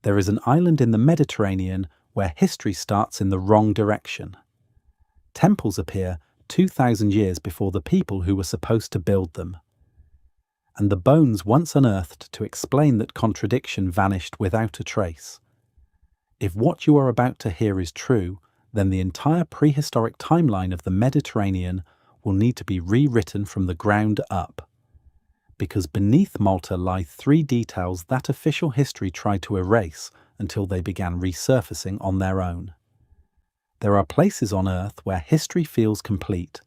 There is an island in the Mediterranean where history starts in the wrong direction. Temples appear 2,000 years before the people who were supposed to build them. And the bones once unearthed to explain that contradiction vanished without a trace. If what you are about to hear is true, then the entire prehistoric timeline of the Mediterranean will need to be rewritten from the ground up. Because beneath Malta lie three details that official history tried to erase until they began resurfacing on their own. There are places on Earth where history feels complete,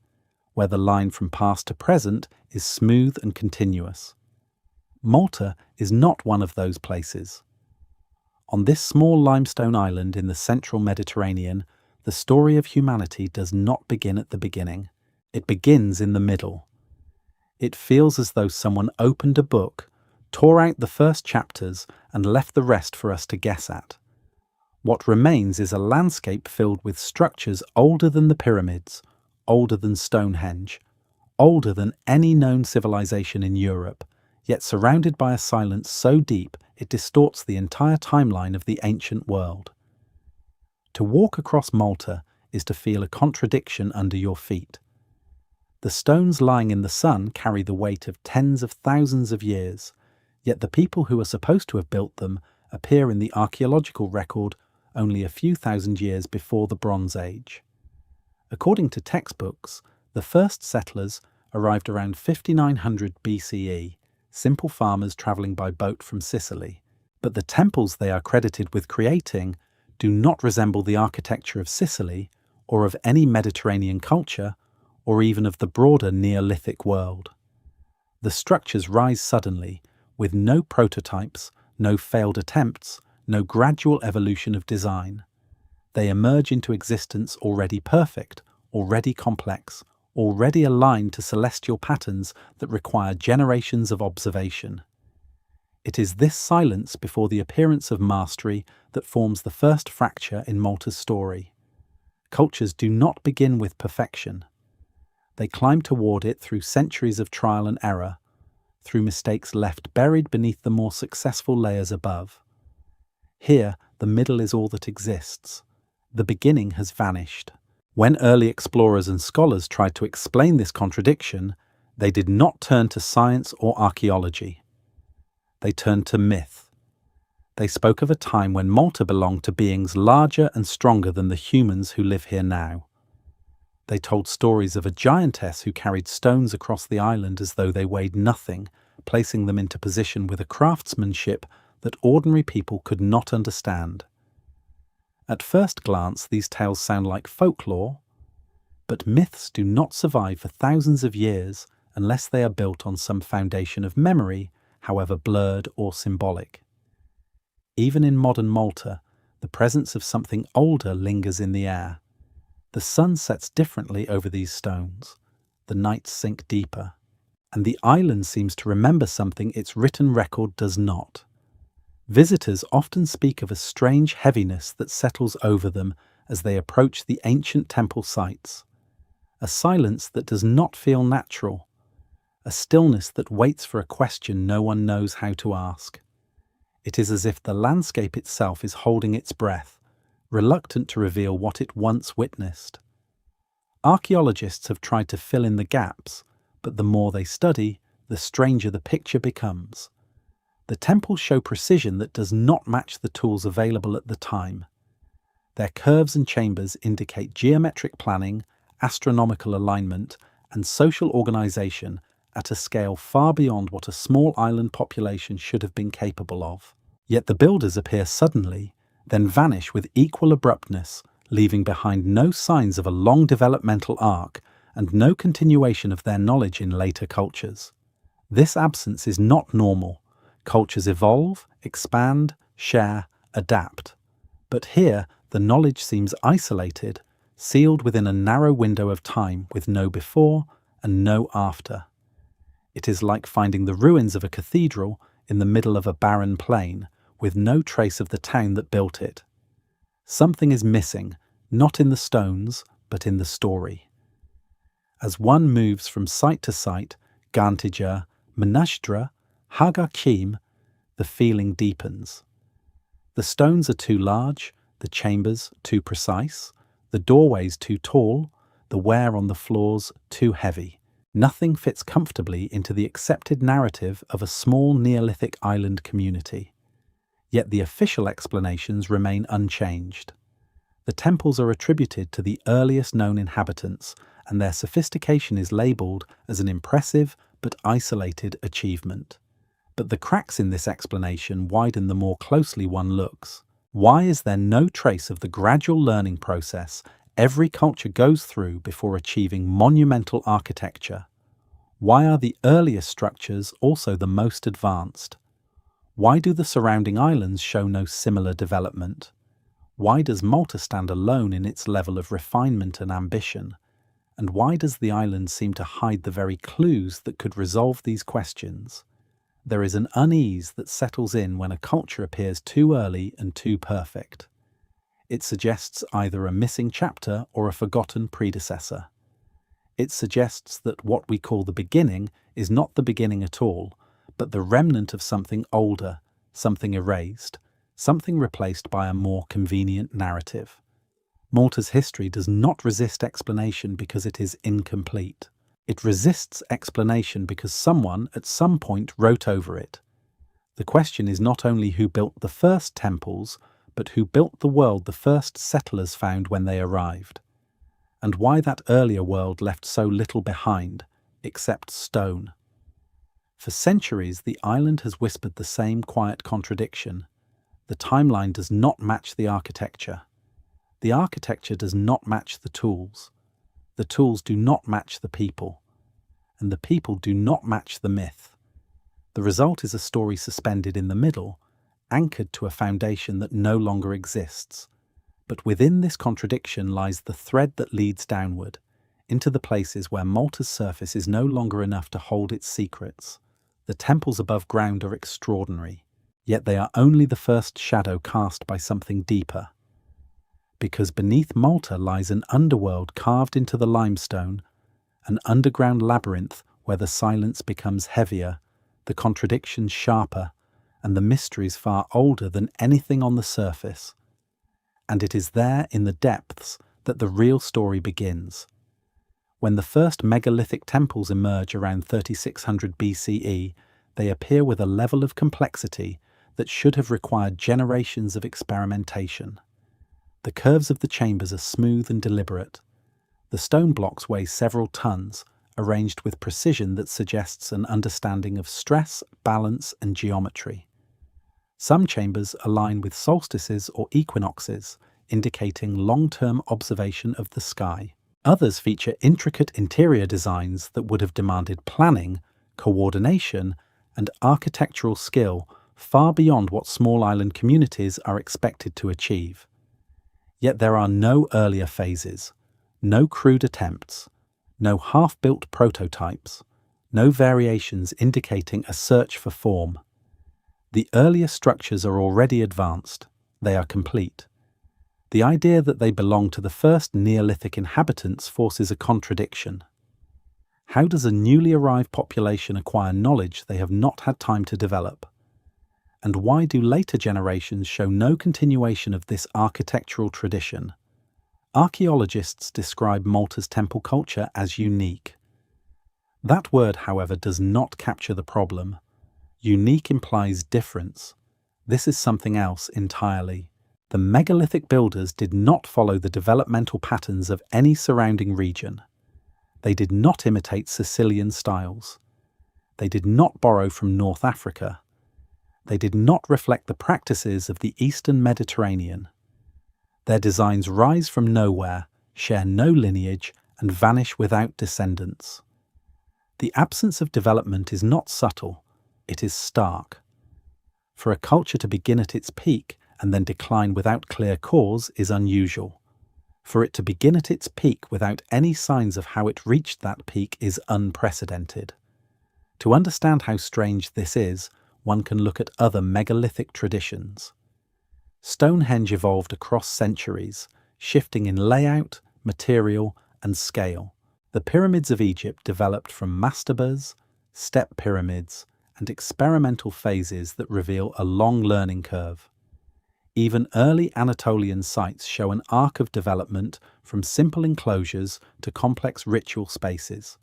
where the line from past to present is smooth and continuous. Malta is not one of those places. On this small limestone island in the central Mediterranean, the story of humanity does not begin at the beginning. It begins in the middle. It feels as though someone opened a book, tore out the first chapters, and left the rest for us to guess at. What remains is a landscape filled with structures older than the pyramids, older than Stonehenge, older than any known civilization in Europe, yet surrounded by a silence so deep it distorts the entire timeline of the ancient world. To walk across Malta is to feel a contradiction under your feet. The stones lying in the sun carry the weight of tens of thousands of years, yet the people who are supposed to have built them appear in the archaeological record only a few thousand years before the Bronze Age. According to textbooks, the first settlers arrived around 5900 BCE, simple farmers travelling by boat from Sicily. But the temples they are credited with creating do not resemble the architecture of Sicily or of any Mediterranean culture or even of the broader Neolithic world. The structures rise suddenly, with no prototypes, no failed attempts, no gradual evolution of design. They emerge into existence already perfect, already complex, already aligned to celestial patterns that require generations of observation. It is this silence before the appearance of mastery that forms the first fracture in Malta's story. Cultures do not begin with perfection. They climb toward it through centuries of trial and error, through mistakes left buried beneath the more successful layers above. Here, the middle is all that exists. The beginning has vanished. When early explorers and scholars tried to explain this contradiction, they did not turn to science or archaeology. They turned to myth. They spoke of a time when Malta belonged to beings larger and stronger than the humans who live here now. They told stories of a giantess who carried stones across the island as though they weighed nothing, placing them into position with a craftsmanship that ordinary people could not understand. At first glance, these tales sound like folklore, but myths do not survive for thousands of years unless they are built on some foundation of memory, however blurred or symbolic. Even in modern Malta, the presence of something older lingers in the air. The sun sets differently over these stones, the nights sink deeper, and the island seems to remember something its written record does not. Visitors often speak of a strange heaviness that settles over them as they approach the ancient temple sites, a silence that does not feel natural, a stillness that waits for a question no one knows how to ask. It is as if the landscape itself is holding its breath, reluctant to reveal what it once witnessed. Archaeologists have tried to fill in the gaps, but the more they study, the stranger the picture becomes. The temples show precision that does not match the tools available at the time. Their curves and chambers indicate geometric planning, astronomical alignment, and social organization at a scale far beyond what a small island population should have been capable of. Yet the builders appear suddenly, then vanish with equal abruptness, leaving behind no signs of a long developmental arc and no continuation of their knowledge in later cultures. This absence is not normal. Cultures evolve, expand, share, adapt. But here, the knowledge seems isolated, sealed within a narrow window of time with no before and no after. It is like finding the ruins of a cathedral in the middle of a barren plain, with no trace of the town that built it. Something is missing, not in the stones, but in the story. As one moves from site to site, Gantija, Menashdra, Hypogeum, the feeling deepens. The stones are too large, the chambers too precise, the doorways too tall, the wear on the floors too heavy. Nothing fits comfortably into the accepted narrative of a small Neolithic island community. Yet the official explanations remain unchanged. The temples are attributed to the earliest known inhabitants, and their sophistication is labelled as an impressive but isolated achievement. But the cracks in this explanation widen the more closely one looks. Why is there no trace of the gradual learning process every culture goes through before achieving monumental architecture? Why are the earliest structures also the most advanced? Why do the surrounding islands show no similar development? Why does Malta stand alone in its level of refinement and ambition? And why does the island seem to hide the very clues that could resolve these questions? There is an unease that settles in when a culture appears too early and too perfect. It suggests either a missing chapter or a forgotten predecessor. It suggests that what we call the beginning is not the beginning at all, but the remnant of something older, something erased, something replaced by a more convenient narrative. Malta's history does not resist explanation because it is incomplete. It resists explanation because someone at some point wrote over it. The question is not only who built the first temples, but who built the world the first settlers found when they arrived, and why that earlier world left so little behind, except stone. For centuries, the island has whispered the same quiet contradiction. The timeline does not match the architecture. The architecture does not match the tools. The tools do not match the people. And the people do not match the myth. The result is a story suspended in the middle, anchored to a foundation that no longer exists. But within this contradiction lies the thread that leads downward, into the places where Malta's surface is no longer enough to hold its secrets. The temples above ground are extraordinary, yet they are only the first shadow cast by something deeper. Because beneath Malta lies an underworld carved into the limestone, an underground labyrinth where the silence becomes heavier, the contradictions sharper, and the mysteries far older than anything on the surface. And it is there in the depths that the real story begins. When the first megalithic temples emerge around 3600 BCE, they appear with a level of complexity that should have required generations of experimentation. The curves of the chambers are smooth and deliberate. The stone blocks weigh several tons, arranged with precision that suggests an understanding of stress, balance, and geometry. Some chambers align with solstices or equinoxes, indicating long-term observation of the sky. Others feature intricate interior designs that would have demanded planning, coordination, and architectural skill far beyond what small island communities are expected to achieve. Yet there are no earlier phases, no crude attempts, no half-built prototypes, no variations indicating a search for form. The earlier structures are already advanced, they are complete. The idea that they belong to the first Neolithic inhabitants forces a contradiction. How does a newly arrived population acquire knowledge they have not had time to develop? And why do later generations show no continuation of this architectural tradition? Archaeologists describe Malta's temple culture as unique. That word, however, does not capture the problem. Unique implies difference. This is something else entirely. The megalithic builders did not follow the developmental patterns of any surrounding region. They did not imitate Sicilian styles. They did not borrow from North Africa. They did not reflect the practices of the Eastern Mediterranean. Their designs rise from nowhere, share no lineage, and vanish without descendants. The absence of development is not subtle, it is stark. For a culture to begin at its peak and then decline without clear cause is unusual. For it to begin at its peak without any signs of how it reached that peak is unprecedented. To understand how strange this is, one can look at other megalithic traditions. Stonehenge evolved across centuries, shifting in layout, material, and scale. The pyramids of Egypt developed from mastabas, step pyramids, and experimental phases that reveal a long learning curve. Even early Anatolian sites show an arc of development from simple enclosures to complex ritual spaces.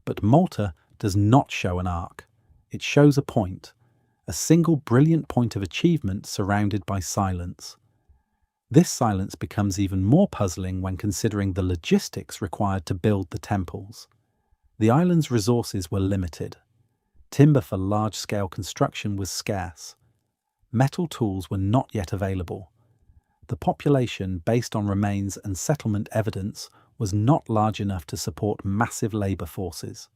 But Malta does not show an arc. It shows a point, a single brilliant point of achievement surrounded by silence. This silence becomes even more puzzling when considering the logistics required to build the temples. The island's resources were limited. Timber for large-scale construction was scarce. Metal tools were not yet available. The population, based on remains and settlement evidence, was not large enough to support massive labour forces.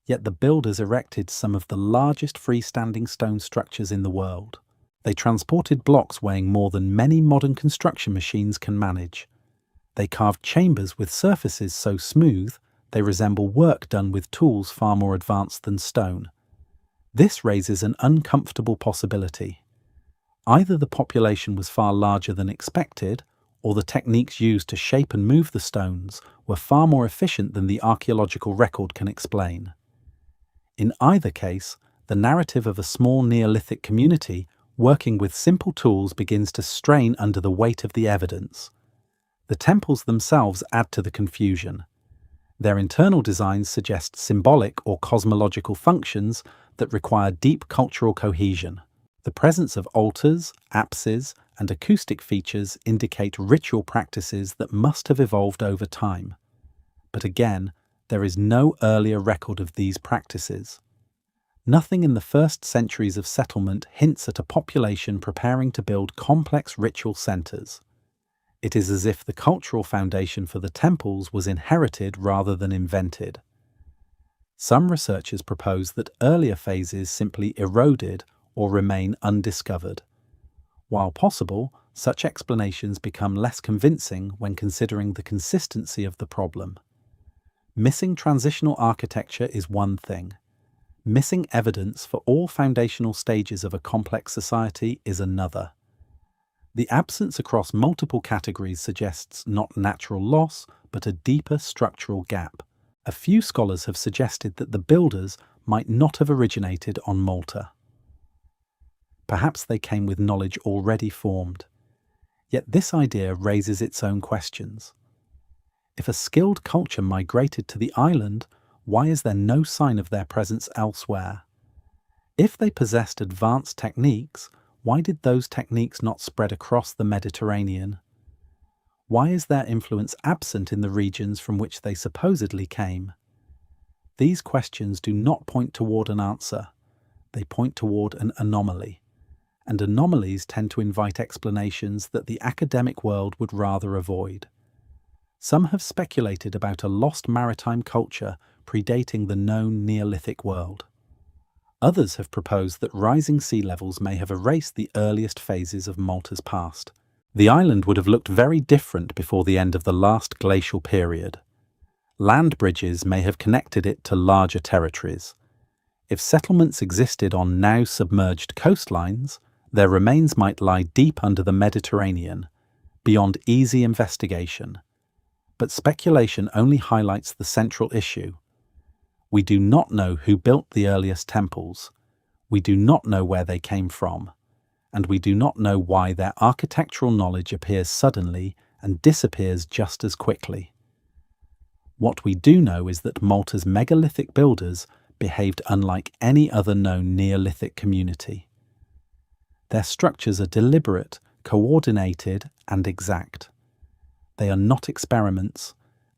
Yet the builders erected some of the largest freestanding stone structures in the world. They transported blocks weighing more than many modern construction machines can manage. They carved chambers with surfaces so smooth they resemble work done with tools far more advanced than stone. This raises an uncomfortable possibility. Either the population was far larger than expected, or the techniques used to shape and move the stones were far more efficient than the archaeological record can explain. In either case, the narrative of a small Neolithic community working with simple tools begins to strain under the weight of the evidence. The temples themselves add to the confusion. Their internal designs suggest symbolic or cosmological functions that require deep cultural cohesion. The presence of altars, apses, and acoustic features indicate ritual practices that must have evolved over time. But again, there is no earlier record of these practices. Nothing in the first centuries of settlement hints at a population preparing to build complex ritual centers. It is as if the cultural foundation for the temples was inherited rather than invented. Some researchers propose that earlier phases simply eroded or remain undiscovered. While possible, such explanations become less convincing when considering the consistency of the problem. Missing transitional architecture is one thing. Missing evidence for all foundational stages of a complex society is another. The absence across multiple categories suggests not natural loss, but a deeper structural gap. A few scholars have suggested that the builders might not have originated on Malta. Perhaps they came with knowledge already formed. Yet this idea raises its own questions. If a skilled culture migrated to the island, why is there no sign of their presence elsewhere? If they possessed advanced techniques, why did those techniques not spread across the Mediterranean? Why is their influence absent in the regions from which they supposedly came? These questions do not point toward an answer. They point toward an anomaly. And anomalies tend to invite explanations that the academic world would rather avoid. Some have speculated about a lost maritime culture predating the known Neolithic world. Others have proposed that rising sea levels may have erased the earliest phases of Malta's past. The island would have looked very different before the end of the last glacial period. Land bridges may have connected it to larger territories. If settlements existed on now submerged coastlines, their remains might lie deep under the Mediterranean, beyond easy investigation. But speculation only highlights the central issue. We do not know who built the earliest temples. We do not know where they came from. And we do not know why their architectural knowledge appears suddenly and disappears just as quickly. What we do know is that Malta's megalithic builders behaved unlike any other known Neolithic community. Their structures are deliberate, coordinated, and exact. They are not experiments,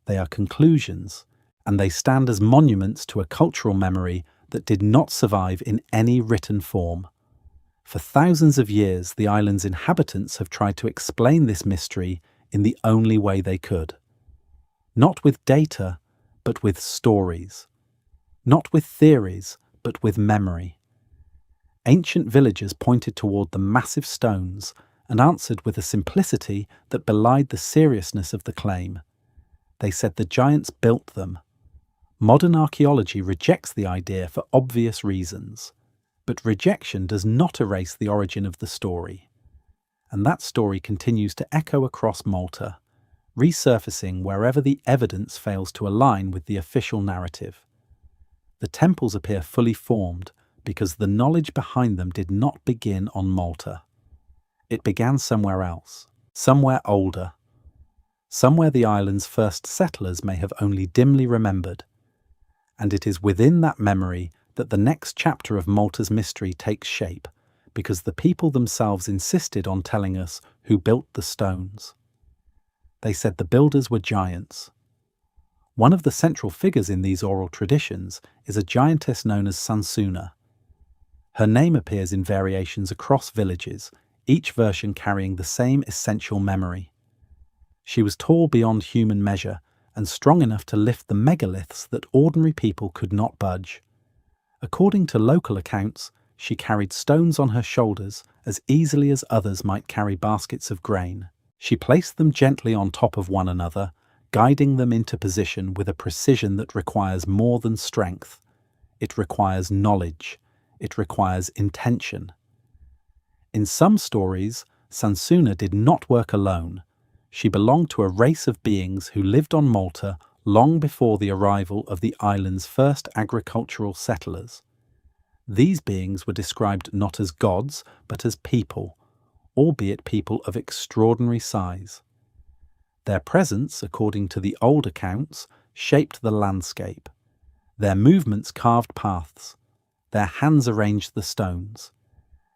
they are conclusions, and they stand as monuments to a cultural memory that did not survive in any written form. For thousands of years, the island's inhabitants have tried to explain this mystery in the only way they could. Not with data, but with stories. Not with theories, but with memory. Ancient villagers pointed toward the massive stones and answered with a simplicity that belied the seriousness of the claim. They said the giants built them. Modern archaeology rejects the idea for obvious reasons, but rejection does not erase the origin of the story. And that story continues to echo across Malta, resurfacing wherever the evidence fails to align with the official narrative. The temples appear fully formed because the knowledge behind them did not begin on Malta. It began somewhere else, somewhere older, somewhere the island's first settlers may have only dimly remembered. And it is within that memory that the next chapter of Malta's mystery takes shape, because the people themselves insisted on telling us who built the stones. They said the builders were giants. One of the central figures in these oral traditions is a giantess known as Sansuna. Her name appears in variations across villages, each version carrying the same essential memory. She was tall beyond human measure and strong enough to lift the megaliths that ordinary people could not budge. According to local accounts, she carried stones on her shoulders as easily as others might carry baskets of grain. She placed them gently on top of one another, guiding them into position with a precision that requires more than strength. It requires knowledge. It requires intention. In some stories, Sansuna did not work alone. She belonged to a race of beings who lived on Malta long before the arrival of the island's first agricultural settlers. These beings were described not as gods, but as people, albeit people of extraordinary size. Their presence, according to the old accounts, shaped the landscape. Their movements carved paths. Their hands arranged the stones.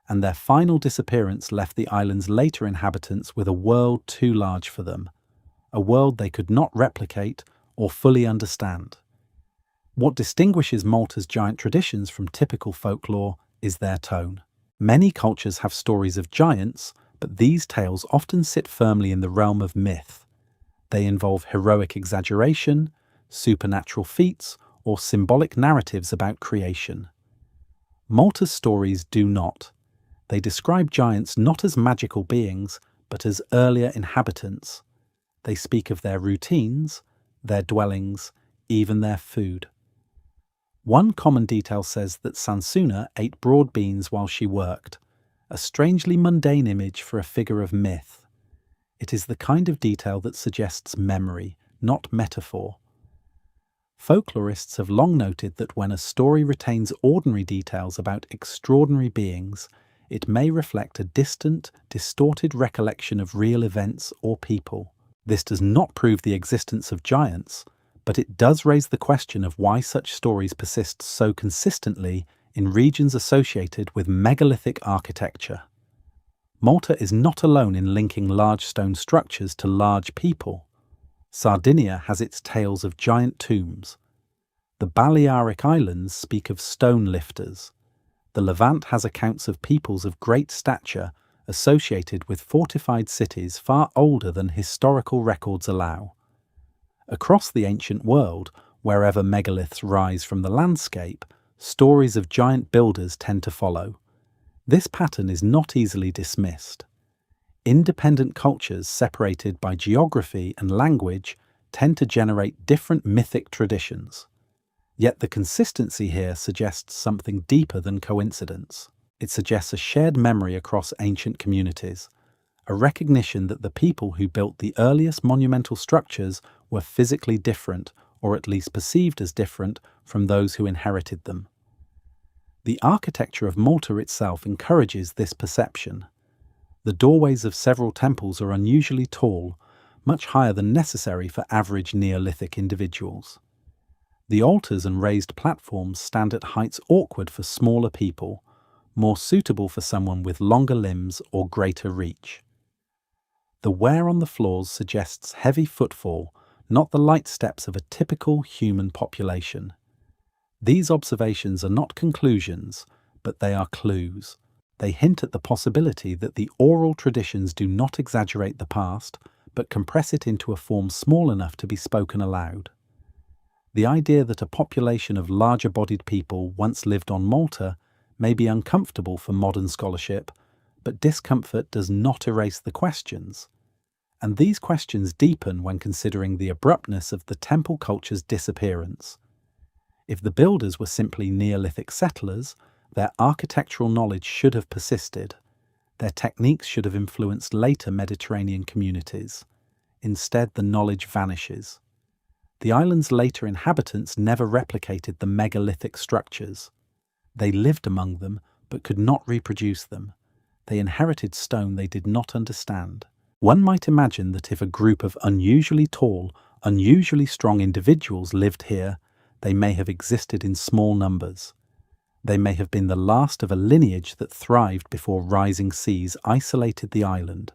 And their final disappearance left the island's later inhabitants with a world too large for them, a world they could not replicate or fully understand. What distinguishes Malta's giant traditions from typical folklore is their tone. Many cultures have stories of giants, but these tales often sit firmly in the realm of myth. They involve heroic exaggeration, supernatural feats, or symbolic narratives about creation. Malta's stories do not. They describe giants not as magical beings, but as earlier inhabitants. They speak of their routines, their dwellings, even their food. One common detail says that Sansuna ate broad beans while she worked, a strangely mundane image for a figure of myth. It is the kind of detail that suggests memory, not metaphor. Folklorists have long noted that when a story retains ordinary details about extraordinary beings, it may reflect a distant, distorted recollection of real events or people. This does not prove the existence of giants, but it does raise the question of why such stories persist so consistently in regions associated with megalithic architecture. Malta is not alone in linking large stone structures to large people. Sardinia has its tales of giant tombs. The Balearic Islands speak of stone lifters. The Levant has accounts of peoples of great stature associated with fortified cities far older than historical records allow. Across the ancient world, wherever megaliths rise from the landscape, stories of giant builders tend to follow. This pattern is not easily dismissed. Independent cultures separated by geography and language tend to generate different mythic traditions. Yet the consistency here suggests something deeper than coincidence. It suggests a shared memory across ancient communities, a recognition that the people who built the earliest monumental structures were physically different, or at least perceived as different, from those who inherited them. The architecture of Malta itself encourages this perception. The doorways of several temples are unusually tall, much higher than necessary for average Neolithic individuals. The altars and raised platforms stand at heights awkward for smaller people, more suitable for someone with longer limbs or greater reach. The wear on the floors suggests heavy footfall, not the light steps of a typical human population. These observations are not conclusions, but they are clues. They hint at the possibility that the oral traditions do not exaggerate the past, but compress it into a form small enough to be spoken aloud. The idea that a population of larger-bodied people once lived on Malta may be uncomfortable for modern scholarship, but discomfort does not erase the questions. And these questions deepen when considering the abruptness of the temple culture's disappearance. If the builders were simply Neolithic settlers, their architectural knowledge should have persisted. Their techniques should have influenced later Mediterranean communities. Instead, the knowledge vanishes. The island's later inhabitants never replicated the megalithic structures. They lived among them, but could not reproduce them. they inherited stone they did not understand. One might imagine that if a group of unusually tall, unusually strong individuals lived here, they may have existed in small numbers. They may have been the last of a lineage that thrived before rising seas isolated the island.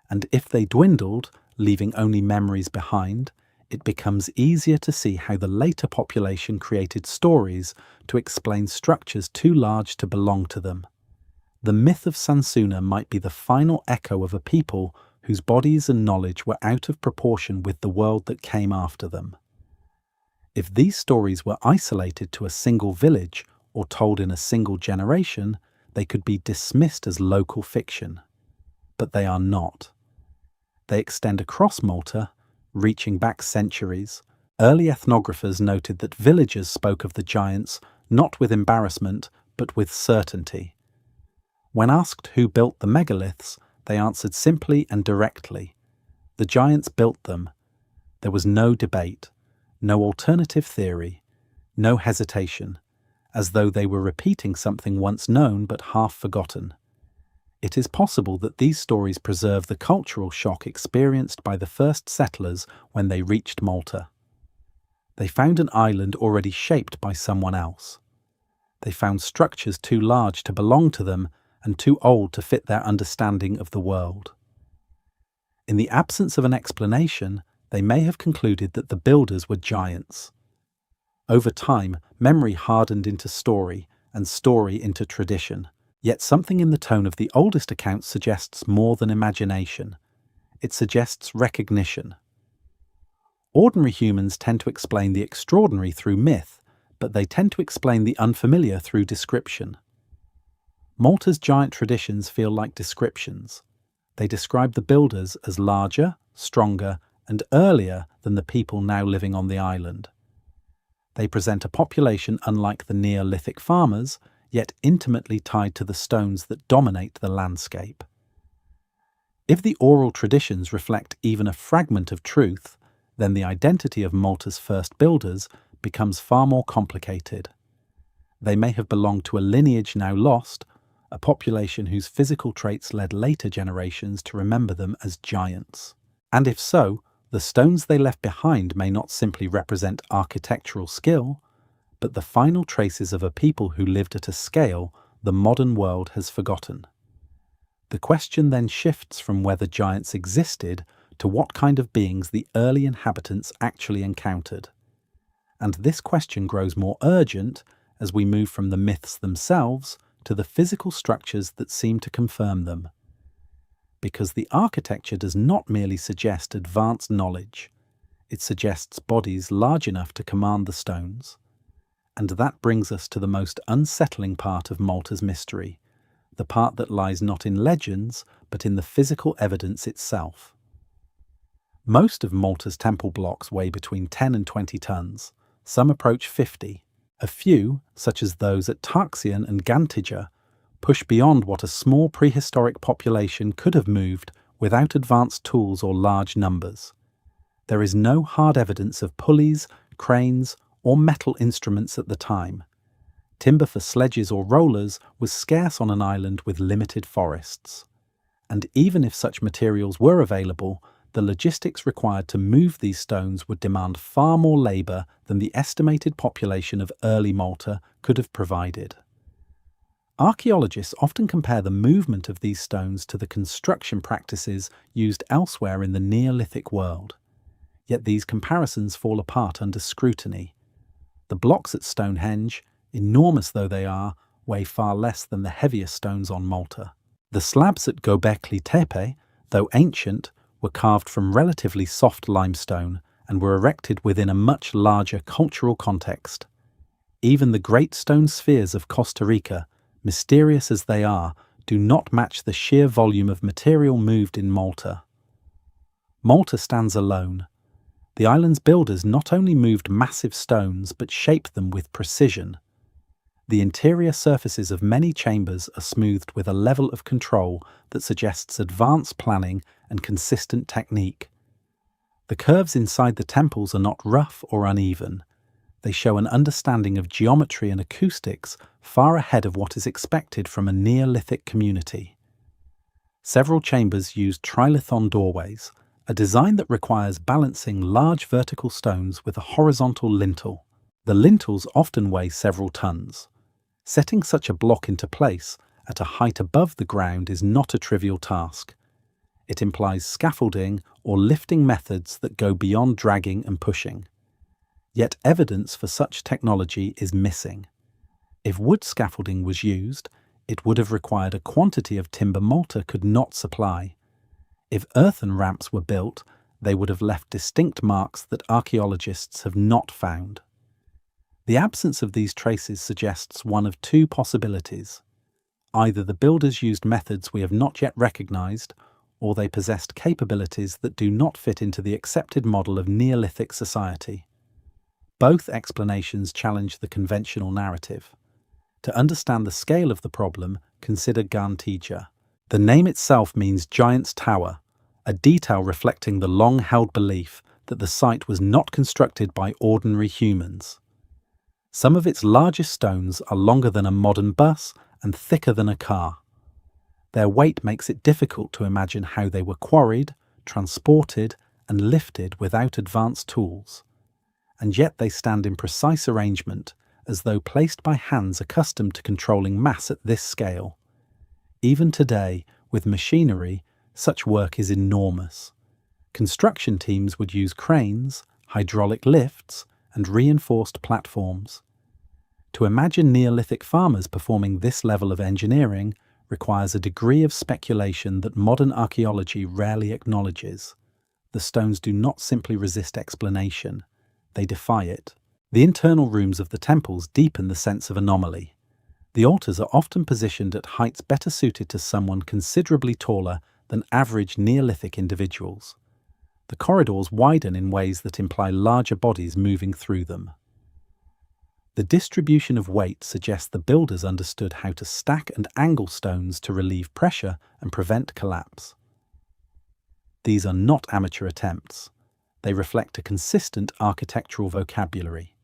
And if they dwindled, leaving only memories behind, it becomes easier to see how the later population created stories to explain structures too large to belong to them. The myth of Sansuna might be the final echo of a people whose bodies and knowledge were out of proportion with the world that came after them. If these stories were isolated to a single village or told in a single generation, they could be dismissed as local fiction. But they are not. They extend across Malta, reaching back centuries. Early ethnographers noted that villagers spoke of the giants not with embarrassment, but with certainty. When asked who built the megaliths, they answered simply and directly. The giants built them. There was no debate, no alternative theory, no hesitation, as though they were repeating something once known but half forgotten. It is possible that these stories preserve the cultural shock experienced by the first settlers when they reached Malta. They found an island already shaped by someone else. They found structures too large to belong to them and too old to fit their understanding of the world. In the absence of an explanation, they may have concluded that the builders were giants. Over time, memory hardened into story and story into tradition. Yet something in the tone of the oldest accounts suggests more than imagination. It suggests recognition. Ordinary humans tend to explain the extraordinary through myth, but they tend to explain the unfamiliar through description. Malta's giant traditions feel like descriptions. They describe the builders as larger, stronger, and earlier than the people now living on the island. They present a population unlike the Neolithic farmers, yet intimately tied to the stones that dominate the landscape. If the oral traditions reflect even a fragment of truth, then the identity of Malta's first builders becomes far more complicated. They may have belonged to a lineage now lost, a population whose physical traits led later generations to remember them as giants. And if so, the stones they left behind may not simply represent architectural skill, but the final traces of a people who lived at a scale the modern world has forgotten. The question then shifts from whether giants existed to what kind of beings the early inhabitants actually encountered. And this question grows more urgent as we move from the myths themselves to the physical structures that seem to confirm them. Because the architecture does not merely suggest advanced knowledge, it suggests bodies large enough to command the stones. And that brings us to the most unsettling part of Malta's mystery, the part that lies not in legends, but in the physical evidence itself. Most of Malta's temple blocks weigh between 10 and 20 tons. Some approach 50. A few, such as those at Tarxian and Gantija, push beyond what a small prehistoric population could have moved without advanced tools or large numbers. There is no hard evidence of pulleys, cranes, or metal instruments at the time. Timber for sledges or rollers was scarce on an island with limited forests. And even if such materials were available, the logistics required to move these stones would demand far more labour than the estimated population of early Malta could have provided. Archaeologists often compare the movement of these stones to the construction practices used elsewhere in the Neolithic world. Yet these comparisons fall apart under scrutiny. The blocks at Stonehenge, enormous though they are, weigh far less than the heaviest stones on Malta. The slabs at Göbekli Tepe, though ancient, were carved from relatively soft limestone and were erected within a much larger cultural context. Even the great stone spheres of Costa Rica, mysterious as they are, do not match the sheer volume of material moved in Malta. Malta stands alone. The island's builders not only moved massive stones but shaped them with precision. The interior surfaces of many chambers are smoothed with a level of control that suggests advanced planning and consistent technique. The curves inside the temples are not rough or uneven. They show an understanding of geometry and acoustics far ahead of what is expected from a Neolithic community. Several chambers used trilithon doorways, a design that requires balancing large vertical stones with a horizontal lintel. The lintels often weigh several tons. Setting such a block into place at a height above the ground is not a trivial task. It implies scaffolding or lifting methods that go beyond dragging and pushing. Yet evidence for such technology is missing. If wood scaffolding was used, it would have required a quantity of timber Malta could not supply. If earthen ramps were built, they would have left distinct marks that archaeologists have not found. The absence of these traces suggests one of two possibilities. Either the builders used methods we have not yet recognized, or they possessed capabilities that do not fit into the accepted model of Neolithic society. Both explanations challenge the conventional narrative. To understand the scale of the problem, consider Gantija. The name itself means giant's tower, a detail reflecting the long-held belief that the site was not constructed by ordinary humans. Some of its largest stones are longer than a modern bus and thicker than a car. Their weight makes it difficult to imagine how they were quarried, transported, and lifted without advanced tools. And yet they stand in precise arrangement, as though placed by hands accustomed to controlling mass at this scale. Even today, with machinery, such work is enormous. Construction teams would use cranes, hydraulic lifts, and reinforced platforms. To imagine Neolithic farmers performing this level of engineering requires a degree of speculation that modern archaeology rarely acknowledges. The stones do not simply resist explanation, they defy it. The internal rooms of the temples deepen the sense of anomaly. The altars are often positioned at heights better suited to someone considerably taller than average Neolithic individuals. The corridors widen in ways that imply larger bodies moving through them. The distribution of weight suggests the builders understood how to stack and angle stones to relieve pressure and prevent collapse. These are not amateur attempts. They reflect a consistent architectural vocabulary.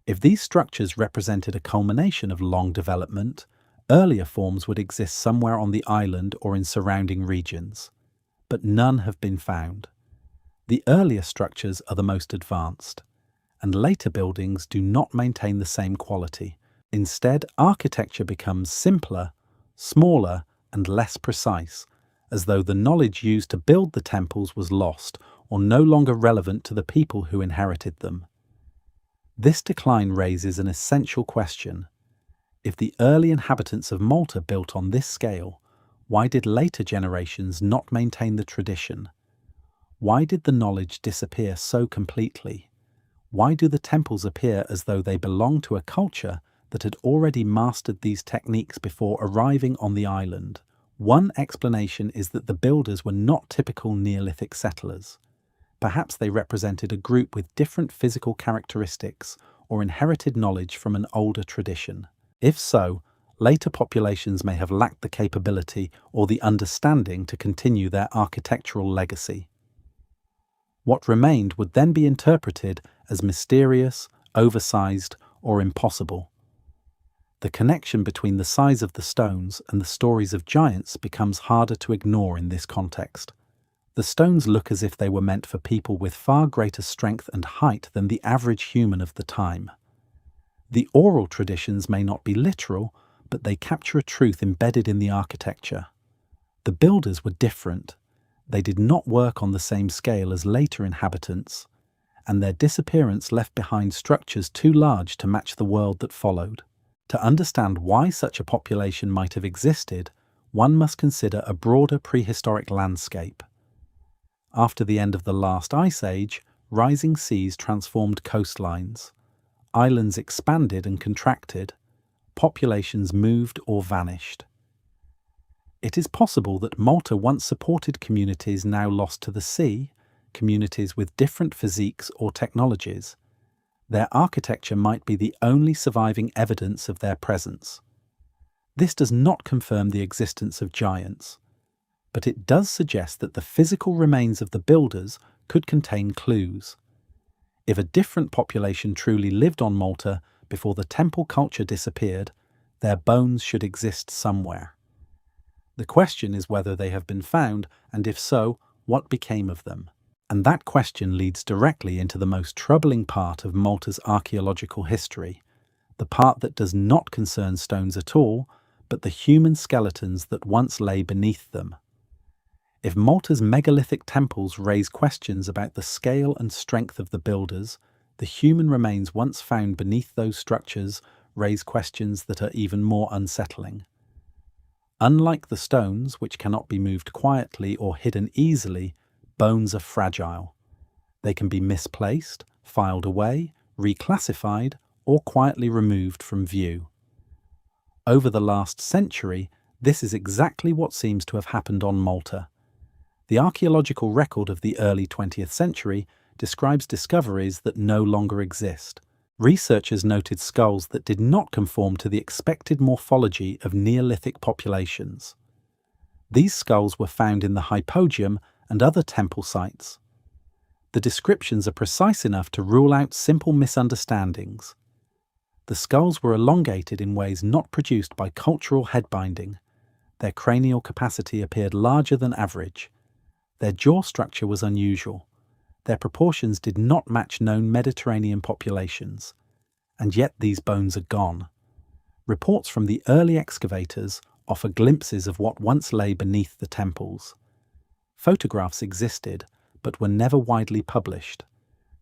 If these structures represented a culmination of long development, earlier forms would exist somewhere on the island or in surrounding regions. But none have been found. The earlier structures are the most advanced, and later buildings do not maintain the same quality. Instead, architecture becomes simpler, smaller, and less precise, as though the knowledge used to build the temples was lost or no longer relevant to the people who inherited them. This decline raises an essential question. If the early inhabitants of Malta built on this scale, why did later generations not maintain the tradition? Why did the knowledge disappear so completely? Why do the temples appear as though they belong to a culture that had already mastered these techniques before arriving on the island? One explanation is that the builders were not typical Neolithic settlers. Perhaps they represented a group with different physical characteristics or inherited knowledge from an older tradition. If so, later populations may have lacked the capability or the understanding to continue their architectural legacy. What remained would then be interpreted as mysterious, oversized, or impossible. The connection between the size of the stones and the stories of giants becomes harder to ignore in this context. The stones look as if they were meant for people with far greater strength and height than the average human of the time. The oral traditions may not be literal, but they capture a truth embedded in the architecture. The builders were different. They did not work on the same scale as later inhabitants, and their disappearance left behind structures too large to match the world that followed. To understand why such a population might have existed, one must consider a broader prehistoric landscape. After the end of the last ice age, rising seas transformed coastlines. Islands expanded and contracted. Populations moved or vanished. It is possible that Malta once supported communities now lost to the sea, communities with different physiques or technologies. Their architecture might be the only surviving evidence of their presence. This does not confirm the existence of giants, but it does suggest that the physical remains of the builders could contain clues. If a different population truly lived on Malta before the temple culture disappeared, their bones should exist somewhere. The question is whether they have been found, and if so, what became of them. And that question leads directly into the most troubling part of Malta's archaeological history, the part that does not concern stones at all, but the human skeletons that once lay beneath them. If Malta's megalithic temples raise questions about the scale and strength of the builders, the human remains once found beneath those structures raise questions that are even more unsettling. Unlike the stones, which cannot be moved quietly or hidden easily, bones are fragile. They can be misplaced, filed away, reclassified, or quietly removed from view. Over the last century, this is exactly what seems to have happened on Malta. The archaeological record of the early 20th century describes discoveries that no longer exist. Researchers noted skulls that did not conform to the expected morphology of Neolithic populations. These skulls were found in the Hypogeum and other temple sites. The descriptions are precise enough to rule out simple misunderstandings. The skulls were elongated in ways not produced by cultural head binding. Their cranial capacity appeared larger than average. Their jaw structure was unusual. Their proportions did not match known Mediterranean populations. And yet these bones are gone. Reports from the early excavators offer glimpses of what once lay beneath the temples. Photographs existed, but were never widely published.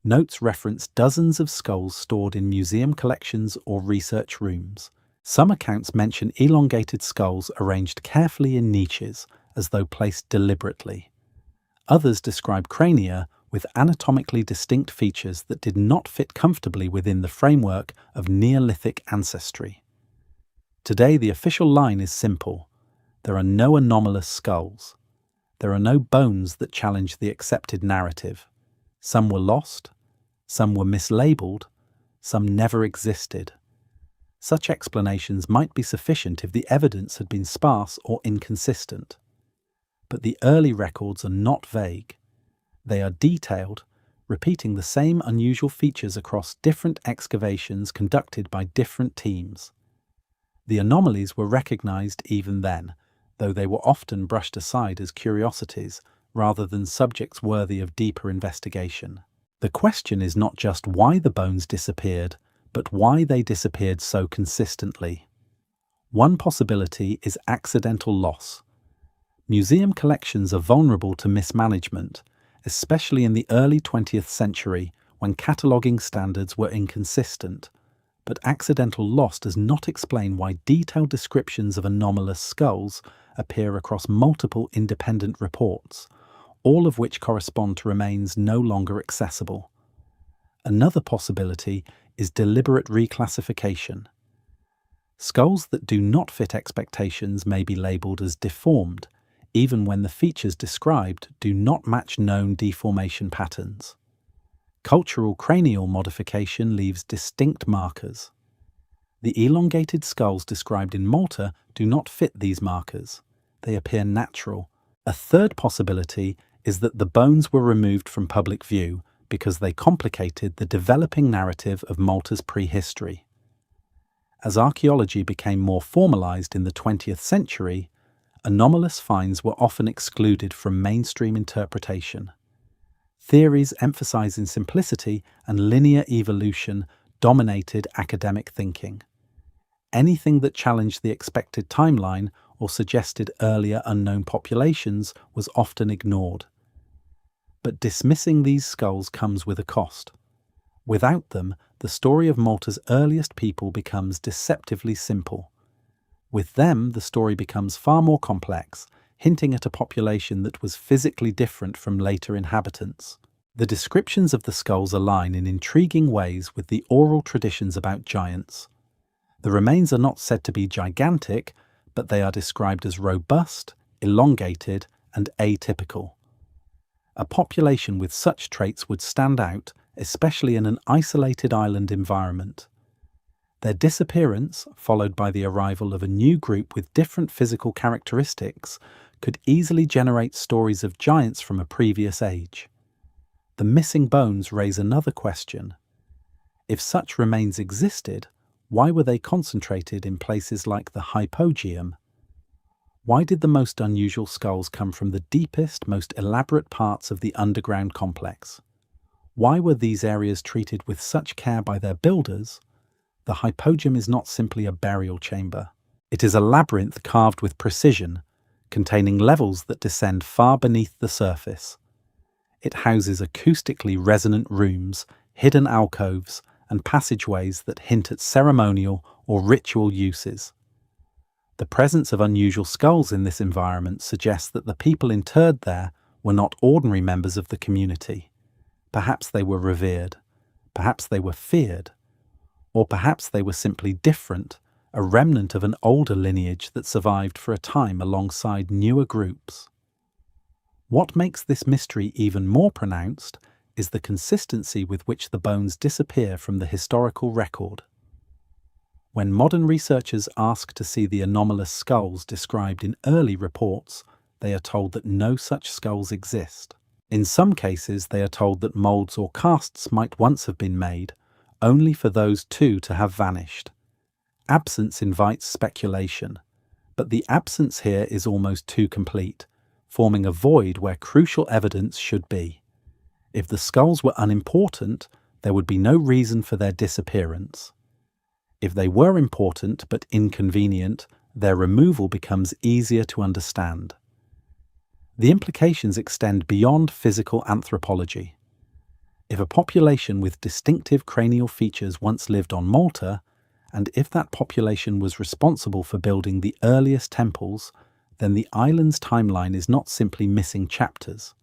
Notes reference dozens of skulls stored in museum collections or research rooms. Some accounts mention elongated skulls arranged carefully in niches, as though placed deliberately. Others describe crania with anatomically distinct features that did not fit comfortably within the framework of Neolithic ancestry. Today, the official line is simple. There are no anomalous skulls. There are no bones that challenge the accepted narrative. Some were lost, some were mislabeled, some never existed. Such explanations might be sufficient if the evidence had been sparse or inconsistent. But the early records are not vague. They are detailed, repeating the same unusual features across different excavations conducted by different teams. The anomalies were recognized even then, though they were often brushed aside as curiosities rather than subjects worthy of deeper investigation. The question is not just why the bones disappeared, but why they disappeared so consistently. One possibility is accidental loss. Museum collections are vulnerable to mismanagement, especially in the early 20th century when cataloguing standards were inconsistent. But accidental loss does not explain why detailed descriptions of anomalous skulls appear across multiple independent reports, all of which correspond to remains no longer accessible. Another possibility is deliberate reclassification. Skulls that do not fit expectations may be labelled as deformed, even when the features described do not match known deformation patterns. Cultural cranial modification leaves distinct markers. The elongated skulls described in Malta do not fit these markers. They appear natural. A third possibility is that the bones were removed from public view because they complicated the developing narrative of Malta's prehistory. As archaeology became more formalized in the 20th century, anomalous finds were often excluded from mainstream interpretation. Theories emphasizing simplicity and linear evolution dominated academic thinking. Anything that challenged the expected timeline or suggested earlier unknown populations was often ignored. But dismissing these skulls comes with a cost. Without them, the story of Malta's earliest people becomes deceptively simple. With them, the story becomes far more complex, hinting at a population that was physically different from later inhabitants. The descriptions of the skulls align in intriguing ways with the oral traditions about giants. The remains are not said to be gigantic, but they are described as robust, elongated, and atypical. A population with such traits would stand out, especially in an isolated island environment. Their disappearance, followed by the arrival of a new group with different physical characteristics, could easily generate stories of giants from a previous age. The missing bones raise another question. If such remains existed, why were they concentrated in places like the Hypogeum? Why did the most unusual skulls come from the deepest, most elaborate parts of the underground complex? Why were these areas treated with such care by their builders? The Hypogeum is not simply a burial chamber. It is a labyrinth carved with precision, containing levels that descend far beneath the surface. It houses acoustically resonant rooms, hidden alcoves, and passageways that hint at ceremonial or ritual uses. The presence of unusual skulls in this environment suggests that the people interred there were not ordinary members of the community. Perhaps they were revered, perhaps they were feared, or perhaps they were simply different, a remnant of an older lineage that survived for a time alongside newer groups. What makes this mystery even more pronounced is the consistency with which the bones disappear from the historical record. When modern researchers ask to see the anomalous skulls described in early reports, they are told that no such skulls exist. In some cases, they are told that moulds or casts might once have been made, only for those too to have vanished. Absence invites speculation, but the absence here is almost too complete, forming a void where crucial evidence should be. If the skulls were unimportant, there would be no reason for their disappearance. If they were important but inconvenient, their removal becomes easier to understand. The implications extend beyond physical anthropology. If a population with distinctive cranial features once lived on Malta, and if that population was responsible for building the earliest temples, then the island's timeline is not simply missing chapters.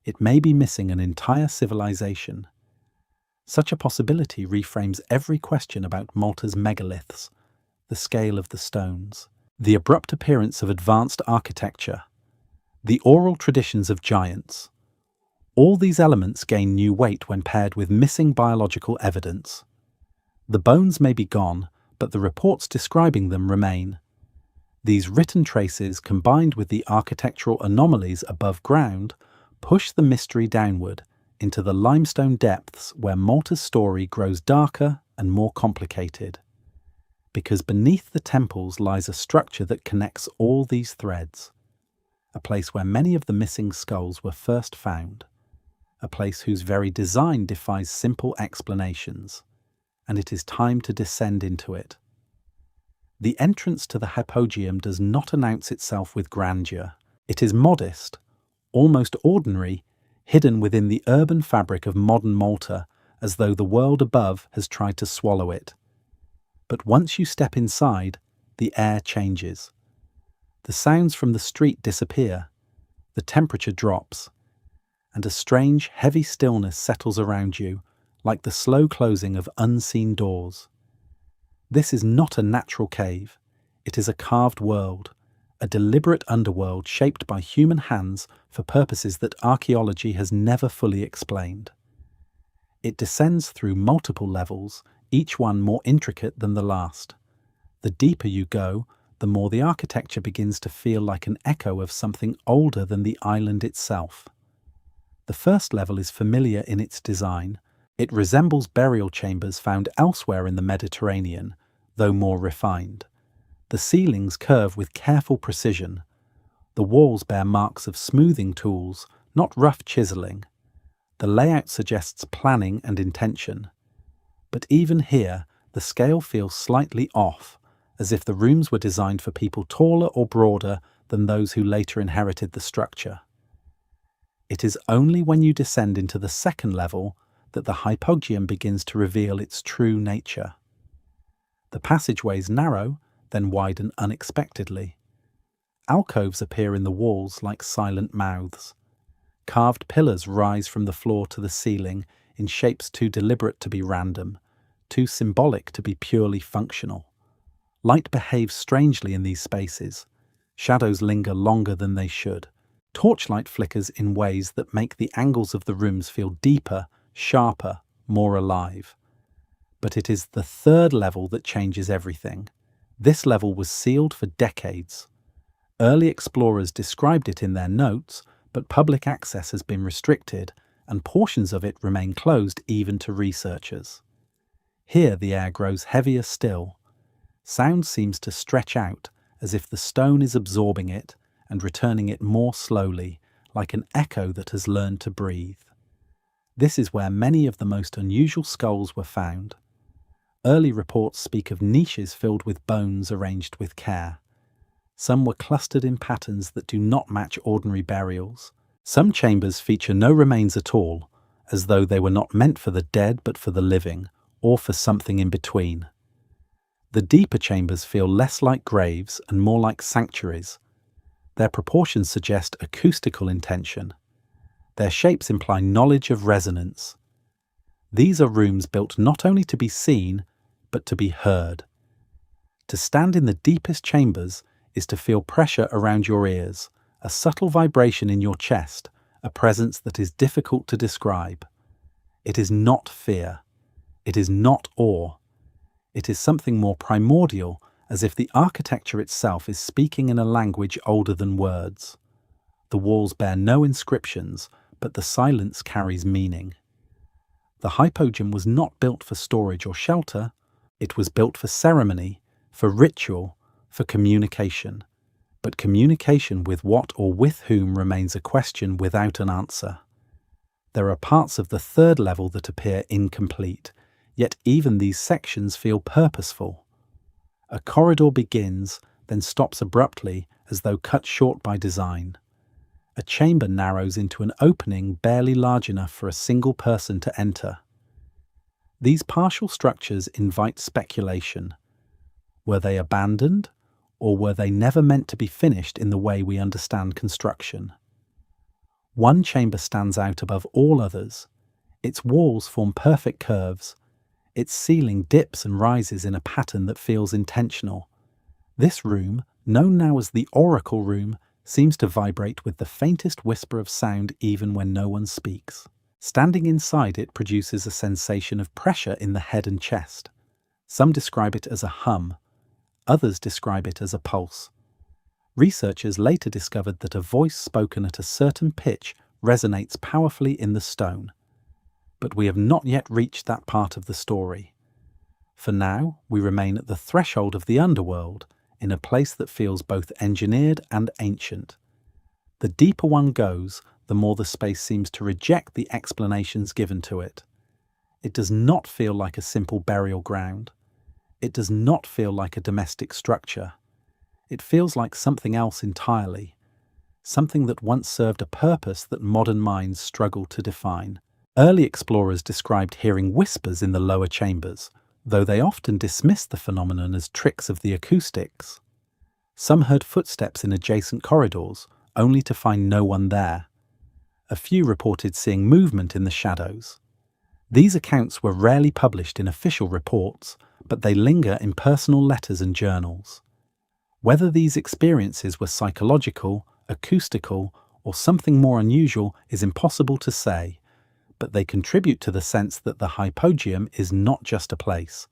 It may be missing an entire civilization. Such a possibility reframes every question about Malta's megaliths, the scale of the stones, the abrupt appearance of advanced architecture, the oral traditions of giants. All these elements gain new weight when paired with missing biological evidence. The bones may be gone, but the reports describing them remain. These written traces, combined with the architectural anomalies above ground, push the mystery downward into the limestone depths where Malta's story grows darker and more complicated. Because beneath the temples lies a structure that connects all these threads, a place where many of the missing skulls were first found, a place whose very design defies simple explanations, and it is time to descend into it. The entrance to the Hypogeum does not announce itself with grandeur. It is modest, almost ordinary, hidden within the urban fabric of modern Malta, as though the world above has tried to swallow it. But once you step inside, the air changes. The sounds from the street disappear, the temperature drops, and a strange, heavy stillness settles around you, like the slow closing of unseen doors. This is not a natural cave. It is a carved world, a deliberate underworld shaped by human hands for purposes that archaeology has never fully explained. It descends through multiple levels, each one more intricate than the last. The deeper you go, the more the architecture begins to feel like an echo of something older than the island itself. The first level is familiar in its design. It resembles burial chambers found elsewhere in the Mediterranean, though more refined. The ceilings curve with careful precision. The walls bear marks of smoothing tools, not rough chiseling. The layout suggests planning and intention. But even here, the scale feels slightly off, as if the rooms were designed for people taller or broader than those who later inherited the structure. It is only when you descend into the second level that the Hypogeum begins to reveal its true nature. The passageways narrow, then widen unexpectedly. Alcoves appear in the walls like silent mouths. Carved pillars rise from the floor to the ceiling in shapes too deliberate to be random, too symbolic to be purely functional. Light behaves strangely in these spaces. Shadows linger longer than they should. Torchlight flickers in ways that make the angles of the rooms feel deeper, sharper, more alive. But it is the third level that changes everything. This level was sealed for decades. Early explorers described it in their notes, but public access has been restricted, and portions of it remain closed even to researchers. Here the air grows heavier still. Sound seems to stretch out, as if the stone is absorbing it and returning it more slowly, like an echo that has learned to breathe. This is where many of the most unusual skulls were found. Early reports speak of niches filled with bones arranged with care. Some were clustered in patterns that do not match ordinary burials. Some chambers feature no remains at all, as though they were not meant for the dead but for the living, or for something in between. The deeper chambers feel less like graves and more like sanctuaries. Their proportions suggest acoustical intention. Their shapes imply knowledge of resonance. These are rooms built not only to be seen, but to be heard. To stand in the deepest chambers is to feel pressure around your ears, a subtle vibration in your chest, a presence that is difficult to describe. It is not fear. It is not awe. It is something more primordial, as if the architecture itself is speaking in a language older than words. The walls bear no inscriptions, but the silence carries meaning. The Hypogeum was not built for storage or shelter. It was built for ceremony, for ritual, for communication. But communication with what or with whom remains a question without an answer. There are parts of the third level that appear incomplete, yet even these sections feel purposeful. A corridor begins, then stops abruptly as though cut short by design. A chamber narrows into an opening barely large enough for a single person to enter. These partial structures invite speculation. Were they abandoned, or were they never meant to be finished in the way we understand construction? One chamber stands out above all others. Its walls form perfect curves. Its ceiling dips and rises in a pattern that feels intentional. This room, known now as the Oracle Room, seems to vibrate with the faintest whisper of sound even when no one speaks. Standing inside it produces a sensation of pressure in the head and chest. Some describe it as a hum. Others describe it as a pulse. Researchers later discovered that a voice spoken at a certain pitch resonates powerfully in the stone. But we have not yet reached that part of the story. For now, we remain at the threshold of the underworld, in a place that feels both engineered and ancient. The deeper one goes, the more the space seems to reject the explanations given to it. It does not feel like a simple burial ground. It does not feel like a domestic structure. It feels like something else entirely, something that once served a purpose that modern minds struggle to define. Early explorers described hearing whispers in the lower chambers, though they often dismissed the phenomenon as tricks of the acoustics. Some heard footsteps in adjacent corridors, only to find no one there. A few reported seeing movement in the shadows. These accounts were rarely published in official reports, but they linger in personal letters and journals. Whether these experiences were psychological, acoustical, or something more unusual is impossible to say, but they contribute to the sense that the Hypogeum is not just a place.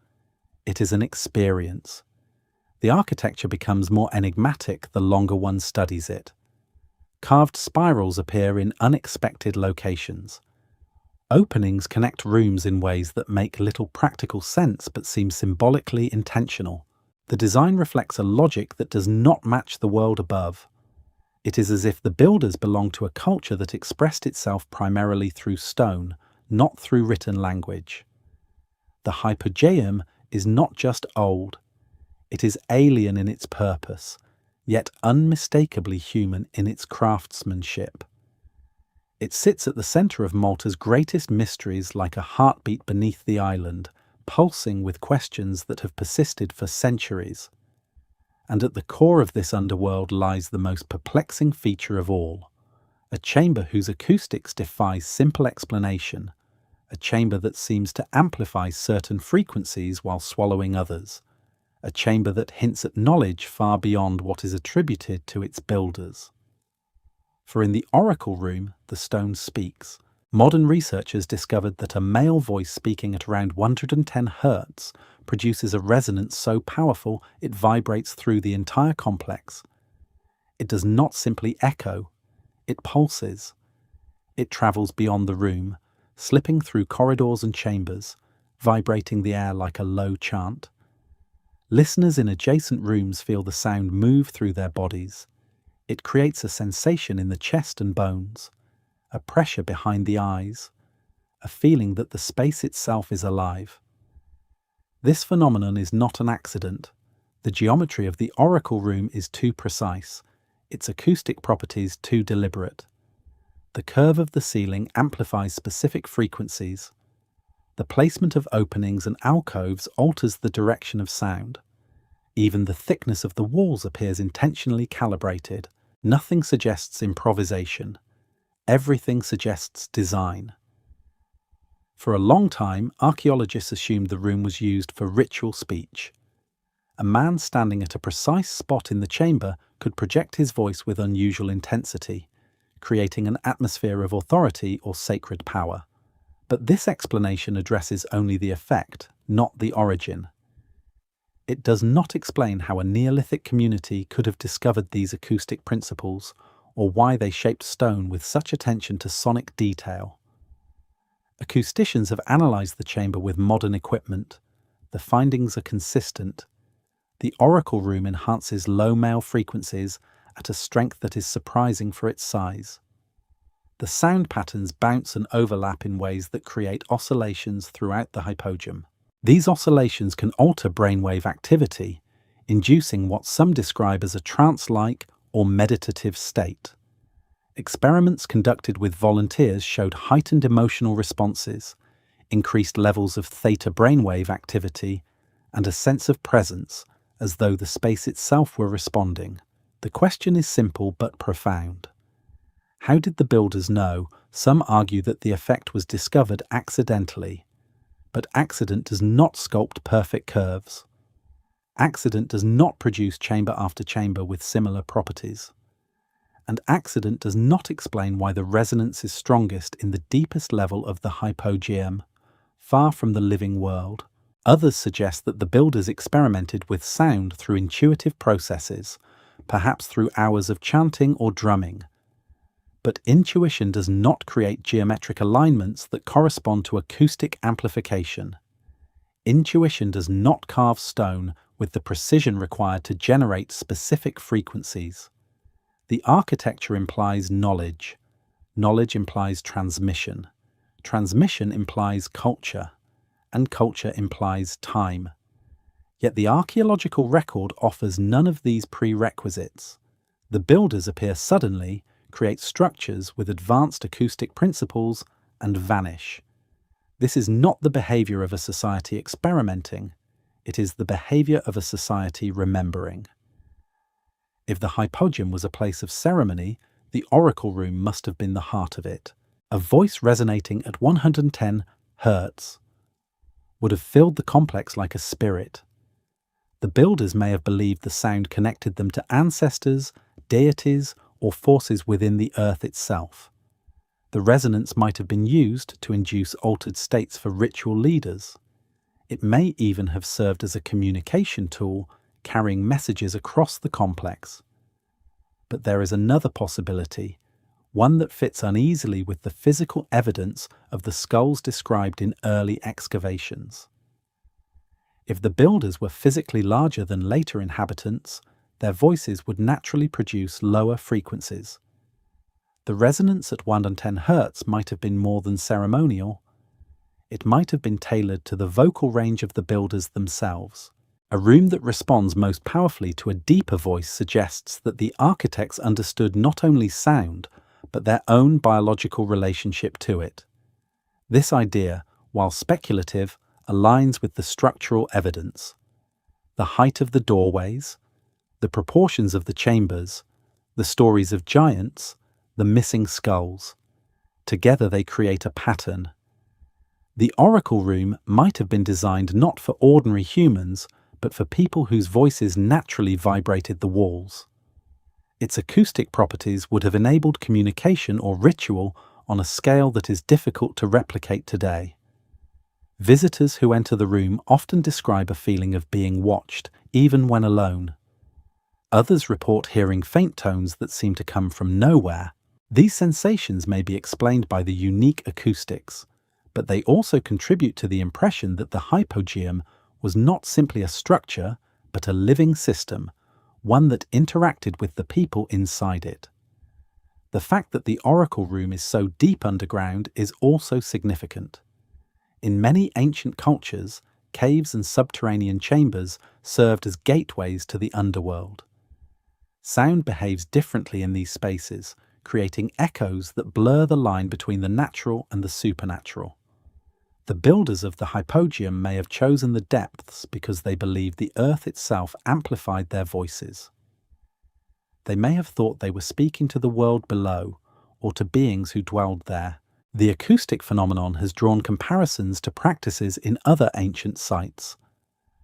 It is an experience. The architecture becomes more enigmatic the longer one studies it. Carved spirals appear in unexpected locations. Openings connect rooms in ways that make little practical sense but seem symbolically intentional. The design reflects a logic that does not match the world above. It is as if the builders belonged to a culture that expressed itself primarily through stone, not through written language. The Hypogeum is not just old. It is alien in its purpose, yet unmistakably human in its craftsmanship. It sits at the centre of Malta's greatest mysteries, like a heartbeat beneath the island, pulsing with questions that have persisted for centuries. And at the core of this underworld lies the most perplexing feature of all, a chamber whose acoustics defy simple explanation, a chamber that seems to amplify certain frequencies while swallowing others, a chamber that hints at knowledge far beyond what is attributed to its builders. For in the Oracle Room, the stone speaks. Modern researchers discovered that a male voice speaking at around 110 Hz produces a resonance so powerful it vibrates through the entire complex. It does not simply echo, it pulses. It travels beyond the room, slipping through corridors and chambers, vibrating the air like a low chant. Listeners in adjacent rooms feel the sound move through their bodies. It creates a sensation in the chest and bones, a pressure behind the eyes, a feeling that the space itself is alive. This phenomenon is not an accident. The geometry of the oracle room is too precise, its acoustic properties too deliberate. The curve of the ceiling amplifies specific frequencies. The placement of openings and alcoves alters the direction of sound. Even the thickness of the walls appears intentionally calibrated. Nothing suggests improvisation. Everything suggests design. For a long time, archaeologists assumed the room was used for ritual speech. A man standing at a precise spot in the chamber could project his voice with unusual intensity, creating an atmosphere of authority or sacred power. But this explanation addresses only the effect, not the origin. It does not explain how a Neolithic community could have discovered these acoustic principles, or why they shaped stone with such attention to sonic detail. Acousticians have analysed the chamber with modern equipment. The findings are consistent. The oracle room enhances low male frequencies at a strength that is surprising for its size. The sound patterns bounce and overlap in ways that create oscillations throughout the hypogeum. These oscillations can alter brainwave activity, inducing what some describe as a trance-like or meditative state. Experiments conducted with volunteers showed heightened emotional responses, increased levels of theta brainwave activity, and a sense of presence, as though the space itself were responding. The question is simple but profound. How did the builders know? Some argue that the effect was discovered accidentally. But accident does not sculpt perfect curves. Accident does not produce chamber after chamber with similar properties. And accident does not explain why the resonance is strongest in the deepest level of the hypogeum, far from the living world. Others suggest that the builders experimented with sound through intuitive processes, perhaps through hours of chanting or drumming. But intuition does not create geometric alignments that correspond to acoustic amplification. Intuition does not carve stone with the precision required to generate specific frequencies. The architecture implies knowledge. Knowledge implies transmission. Transmission implies culture. And culture implies time. Yet the archaeological record offers none of these prerequisites. The builders appear suddenly, create structures with advanced acoustic principles, and vanish. This is not the behavior of a society experimenting. It is the behavior of a society remembering. If the hypogeum was a place of ceremony, the oracle room must have been the heart of it. A voice resonating at 110 Hz would have filled the complex like a spirit. The builders may have believed the sound connected them to ancestors, deities, or forces within the earth itself. The resonance might have been used to induce altered states for ritual leaders. It may even have served as a communication tool, carrying messages across the complex. But there is another possibility, one that fits uneasily with the physical evidence of the skulls described in early excavations. If the builders were physically larger than later inhabitants, their voices would naturally produce lower frequencies. The resonance at 110 Hz might have been more than ceremonial. It might have been tailored to the vocal range of the builders themselves. A room that responds most powerfully to a deeper voice suggests that the architects understood not only sound, but their own biological relationship to it. This idea, while speculative, aligns with the structural evidence. The height of the doorways, the proportions of the chambers, the stories of giants, the missing skulls. Together they create a pattern. The oracle room might have been designed not for ordinary humans, but for people whose voices naturally vibrated the walls. Its acoustic properties would have enabled communication or ritual on a scale that is difficult to replicate today. Visitors who enter the room often describe a feeling of being watched, even when alone. Others report hearing faint tones that seem to come from nowhere. These sensations may be explained by the unique acoustics, but they also contribute to the impression that the hypogeum was not simply a structure, but a living system, one that interacted with the people inside it. The fact that the oracle room is so deep underground is also significant. In many ancient cultures, caves and subterranean chambers served as gateways to the underworld. Sound behaves differently in these spaces, creating echoes that blur the line between the natural and the supernatural. The builders of the Hypogeum may have chosen the depths because they believed the earth itself amplified their voices. They may have thought they were speaking to the world below or to beings who dwelled there. The acoustic phenomenon has drawn comparisons to practices in other ancient sites.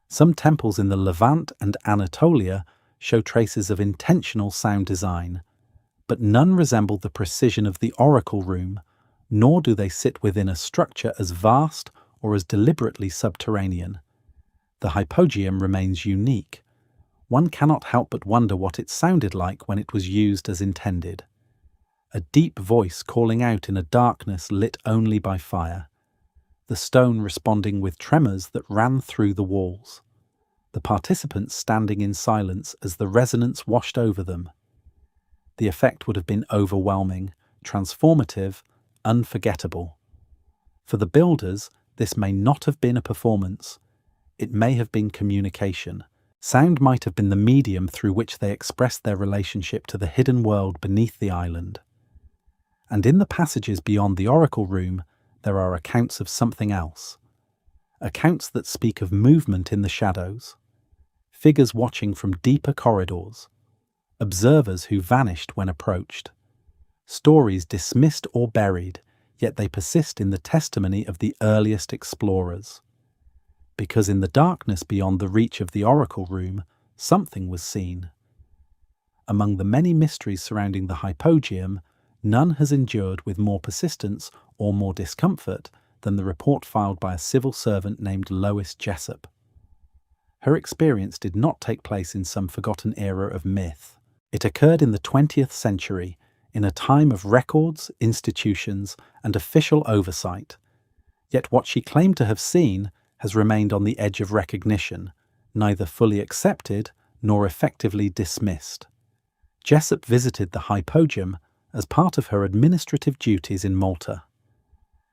Some temples in the Levant and Anatolia show traces of intentional sound design, but none resemble the precision of the oracle room, nor do they sit within a structure as vast or as deliberately subterranean. The Hypogeum remains unique. One cannot help but wonder what it sounded like when it was used as intended. A deep voice calling out in a darkness lit only by fire. The stone responding with tremors that ran through the walls. The participants standing in silence as the resonance washed over them. The effect would have been overwhelming, transformative, unforgettable. For the builders, this may not have been a performance. It may have been communication. Sound might have been the medium through which they expressed their relationship to the hidden world beneath the island. And in the passages beyond the oracle room, there are accounts of something else. Accounts that speak of movement in the shadows. Figures watching from deeper corridors. Observers who vanished when approached. Stories dismissed or buried, yet they persist in the testimony of the earliest explorers. Because in the darkness beyond the reach of the oracle room, something was seen. Among the many mysteries surrounding the Hypogeum, none has endured with more persistence or more discomfort than the report filed by a civil servant named Lois Jessup. Her experience did not take place in some forgotten era of myth. It occurred in the 20th century, in a time of records, institutions, and official oversight. Yet what she claimed to have seen has remained on the edge of recognition, neither fully accepted nor effectively dismissed. Jessup visited the Hypogeum as part of her administrative duties in Malta.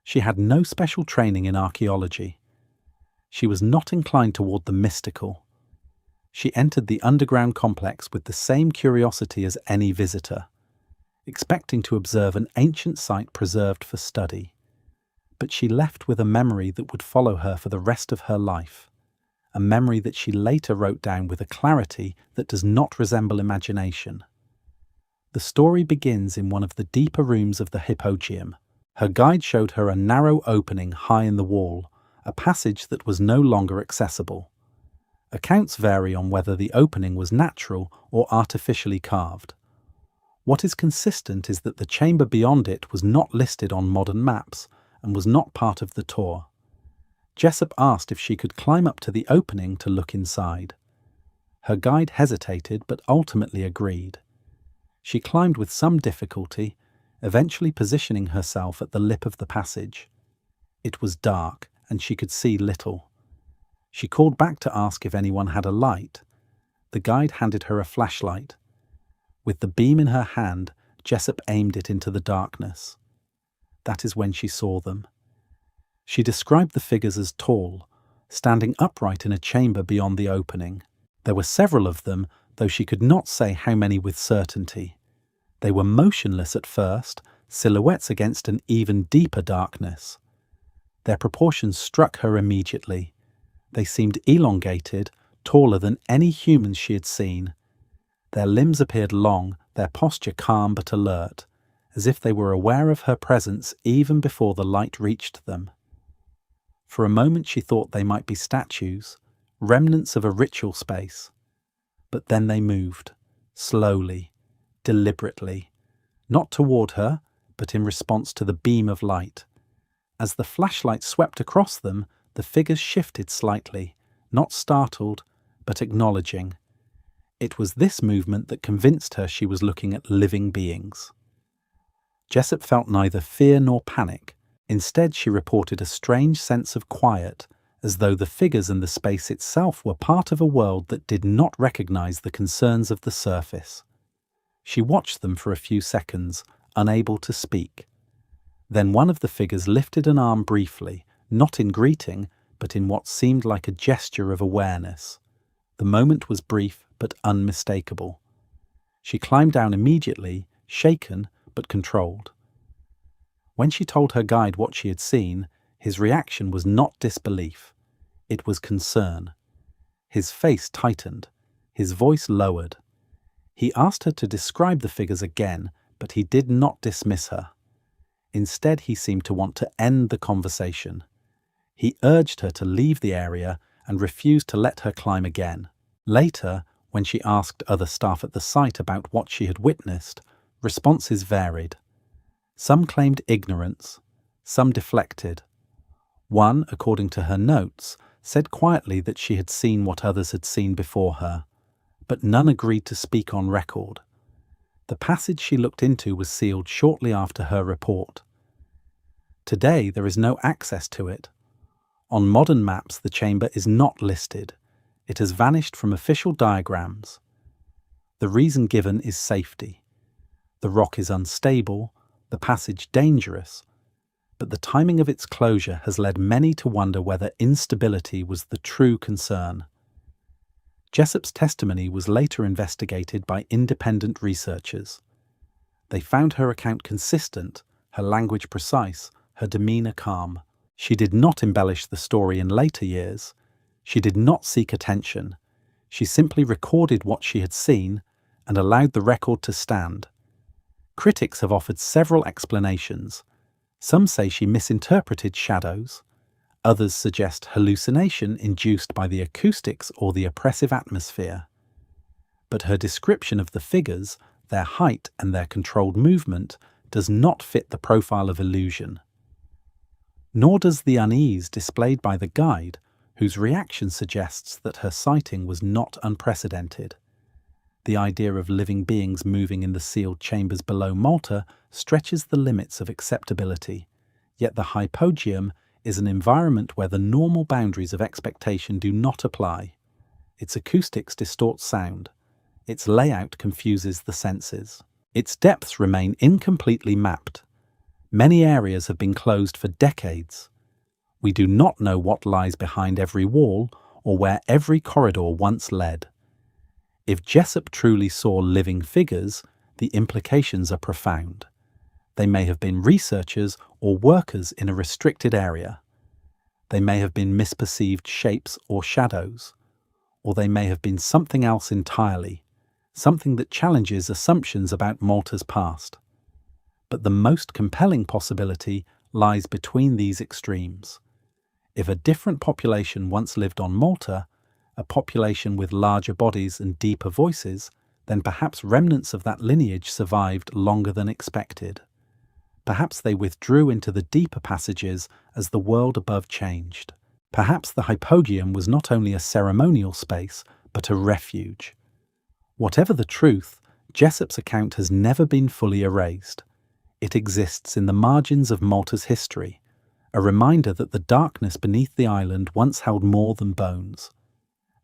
She had no special training in archaeology. She was not inclined toward the mystical. She entered the underground complex with the same curiosity as any visitor, expecting to observe an ancient site preserved for study. But she left with a memory that would follow her for the rest of her life, a memory that she later wrote down with a clarity that does not resemble imagination. The story begins in one of the deeper rooms of the Hypogeum. Her guide showed her a narrow opening high in the wall, a passage that was no longer accessible. Accounts vary on whether the opening was natural or artificially carved. What is consistent is that the chamber beyond it was not listed on modern maps and was not part of the tour. Jessup asked if she could climb up to the opening to look inside. Her guide hesitated but ultimately agreed. She climbed with some difficulty, eventually positioning herself at the lip of the passage. It was dark, and she could see little. She called back to ask if anyone had a light. The guide handed her a flashlight. With the beam in her hand, Jessup aimed it into the darkness. That is when she saw them. She described the figures as tall, standing upright in a chamber beyond the opening. There were several of them, though she could not say how many with certainty. They were motionless at first, silhouettes against an even deeper darkness. Their proportions struck her immediately. They seemed elongated, taller than any humans she had seen. Their limbs appeared long, their posture calm but alert, as if they were aware of her presence even before the light reached them. For a moment she thought they might be statues, remnants of a ritual space. But then they moved, slowly, deliberately, not toward her, but in response to the beam of light. As the flashlight swept across them, the figures shifted slightly, not startled, but acknowledging. It was this movement that convinced her she was looking at living beings. Jessup felt neither fear nor panic. Instead, she reported a strange sense of quiet, as though the figures and the space itself were part of a world that did not recognize the concerns of the surface. She watched them for a few seconds, unable to speak. Then one of the figures lifted an arm briefly, not in greeting, but in what seemed like a gesture of awareness. The moment was brief but unmistakable. She climbed down immediately, shaken but controlled. When she told her guide what she had seen, his reaction was not disbelief. It was concern. His face tightened, his voice lowered. He asked her to describe the figures again, but he did not dismiss her. Instead, he seemed to want to end the conversation. He urged her to leave the area and refused to let her climb again. Later, when she asked other staff at the site about what she had witnessed, responses varied. Some claimed ignorance, some deflected. One, according to her notes, said quietly that she had seen what others had seen before her, but none agreed to speak on record. The passage she looked into was sealed shortly after her report. Today, there is no access to it. On modern maps, the chamber is not listed. It has vanished from official diagrams. The reason given is safety. The rock is unstable, the passage dangerous, but the timing of its closure has led many to wonder whether instability was the true concern. Jessup's testimony was later investigated by independent researchers. They found her account consistent, her language precise, her demeanour calm. She did not embellish the story in later years. She did not seek attention. She simply recorded what she had seen and allowed the record to stand. Critics have offered several explanations. Some say she misinterpreted shadows. Others suggest hallucination induced by the acoustics or the oppressive atmosphere. But her description of the figures, their height and their controlled movement, does not fit the profile of illusion. Nor does the unease displayed by the guide, whose reaction suggests that her sighting was not unprecedented. The idea of living beings moving in the sealed chambers below Malta stretches the limits of acceptability, yet the Hypogeum is an environment where the normal boundaries of expectation do not apply. Its acoustics distort sound. Its layout confuses the senses. Its depths remain incompletely mapped. Many areas have been closed for decades. We do not know what lies behind every wall or where every corridor once led. If Jessup truly saw living figures, the implications are profound. They may have been researchers or workers in a restricted area. They may have been misperceived shapes or shadows. Or they may have been something else entirely, something that challenges assumptions about Malta's past. But the most compelling possibility lies between these extremes. If a different population once lived on Malta, a population with larger bodies and deeper voices, then perhaps remnants of that lineage survived longer than expected. Perhaps they withdrew into the deeper passages as the world above changed. Perhaps the Hypogeum was not only a ceremonial space, but a refuge. Whatever the truth, Jessup's account has never been fully erased. It exists in the margins of Malta's history, a reminder that the darkness beneath the island once held more than bones.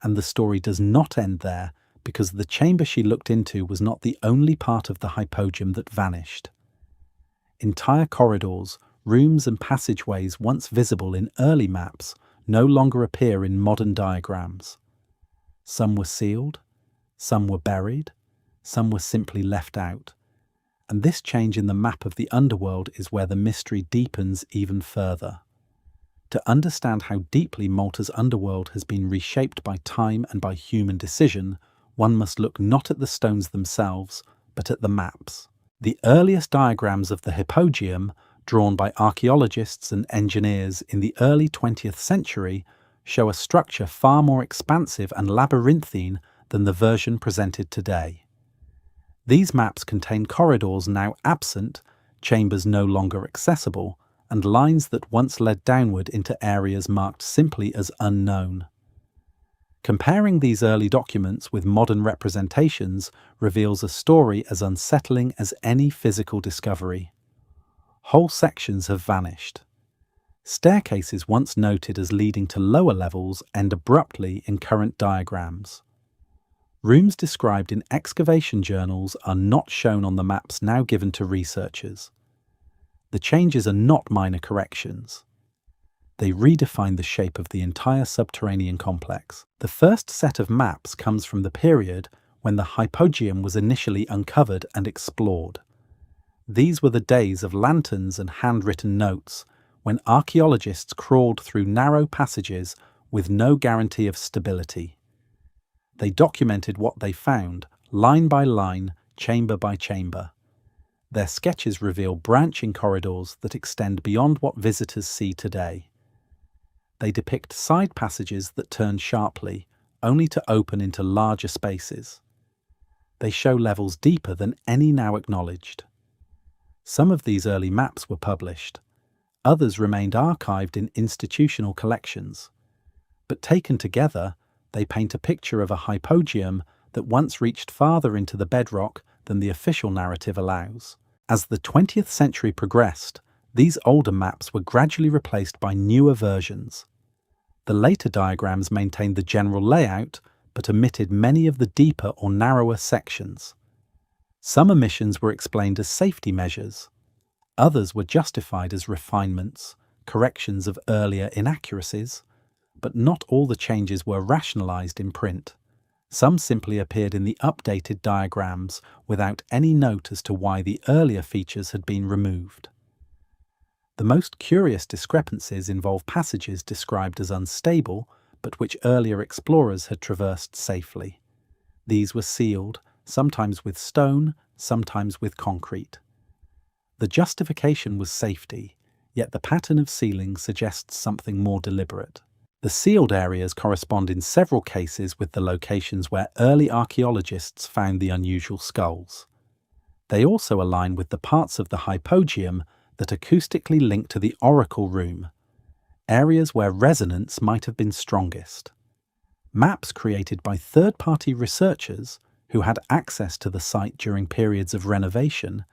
And the story does not end there, because the chamber she looked into was not the only part of the Hypogeum that vanished. Entire corridors, rooms and passageways once visible in early maps no longer appear in modern diagrams. Some were sealed, some were buried, some were simply left out. And this change in the map of the underworld is where the mystery deepens even further. To understand how deeply Malta's underworld has been reshaped by time and by human decision, one must look not at the stones themselves, but at the maps. The earliest diagrams of the Hypogeum, drawn by archaeologists and engineers in the early 20th century, show a structure far more expansive and labyrinthine than the version presented today. These maps contain corridors now absent, chambers no longer accessible, and lines that once led downward into areas marked simply as unknown. Comparing these early documents with modern representations reveals a story as unsettling as any physical discovery. Whole sections have vanished. Staircases once noted as leading to lower levels end abruptly in current diagrams. Rooms described in excavation journals are not shown on the maps now given to researchers. The changes are not minor corrections. They redefine the shape of the entire subterranean complex. The first set of maps comes from the period when the Hypogeum was initially uncovered and explored. These were the days of lanterns and handwritten notes, when archaeologists crawled through narrow passages with no guarantee of stability. They documented what they found, line by line, chamber by chamber. Their sketches reveal branching corridors that extend beyond what visitors see today. They depict side passages that turn sharply, only to open into larger spaces. They show levels deeper than any now acknowledged. Some of these early maps were published. Others remained archived in institutional collections. But taken together, they paint a picture of a hypogeum that once reached farther into the bedrock than the official narrative allows. As the 20th century progressed, these older maps were gradually replaced by newer versions. The later diagrams maintained the general layout, but omitted many of the deeper or narrower sections. Some omissions were explained as safety measures. Others were justified as refinements, corrections of earlier inaccuracies, but not all the changes were rationalized in print. Some simply appeared in the updated diagrams without any note as to why the earlier features had been removed. The most curious discrepancies involve passages described as unstable, but which earlier explorers had traversed safely. These were sealed, sometimes with stone, sometimes with concrete. The justification was safety, yet the pattern of sealing suggests something more deliberate. The sealed areas correspond in several cases with the locations where early archaeologists found the unusual skulls. They also align with the parts of the hypogeum that acoustically link to the oracle room, areas where resonance might have been strongest. Maps created by third-party researchers who had access to the site during periods of renovation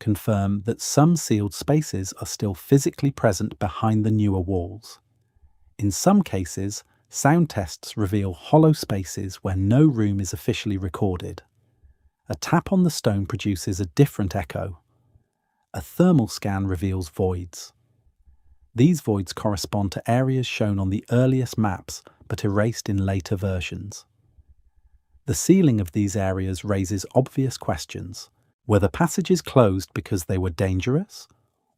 confirm that some sealed spaces are still physically present behind the newer walls. In some cases, sound tests reveal hollow spaces where no room is officially recorded. A tap on the stone produces a different echo. A thermal scan reveals voids. These voids correspond to areas shown on the earliest maps but erased in later versions. The sealing of these areas raises obvious questions. Were the passages closed because they were dangerous?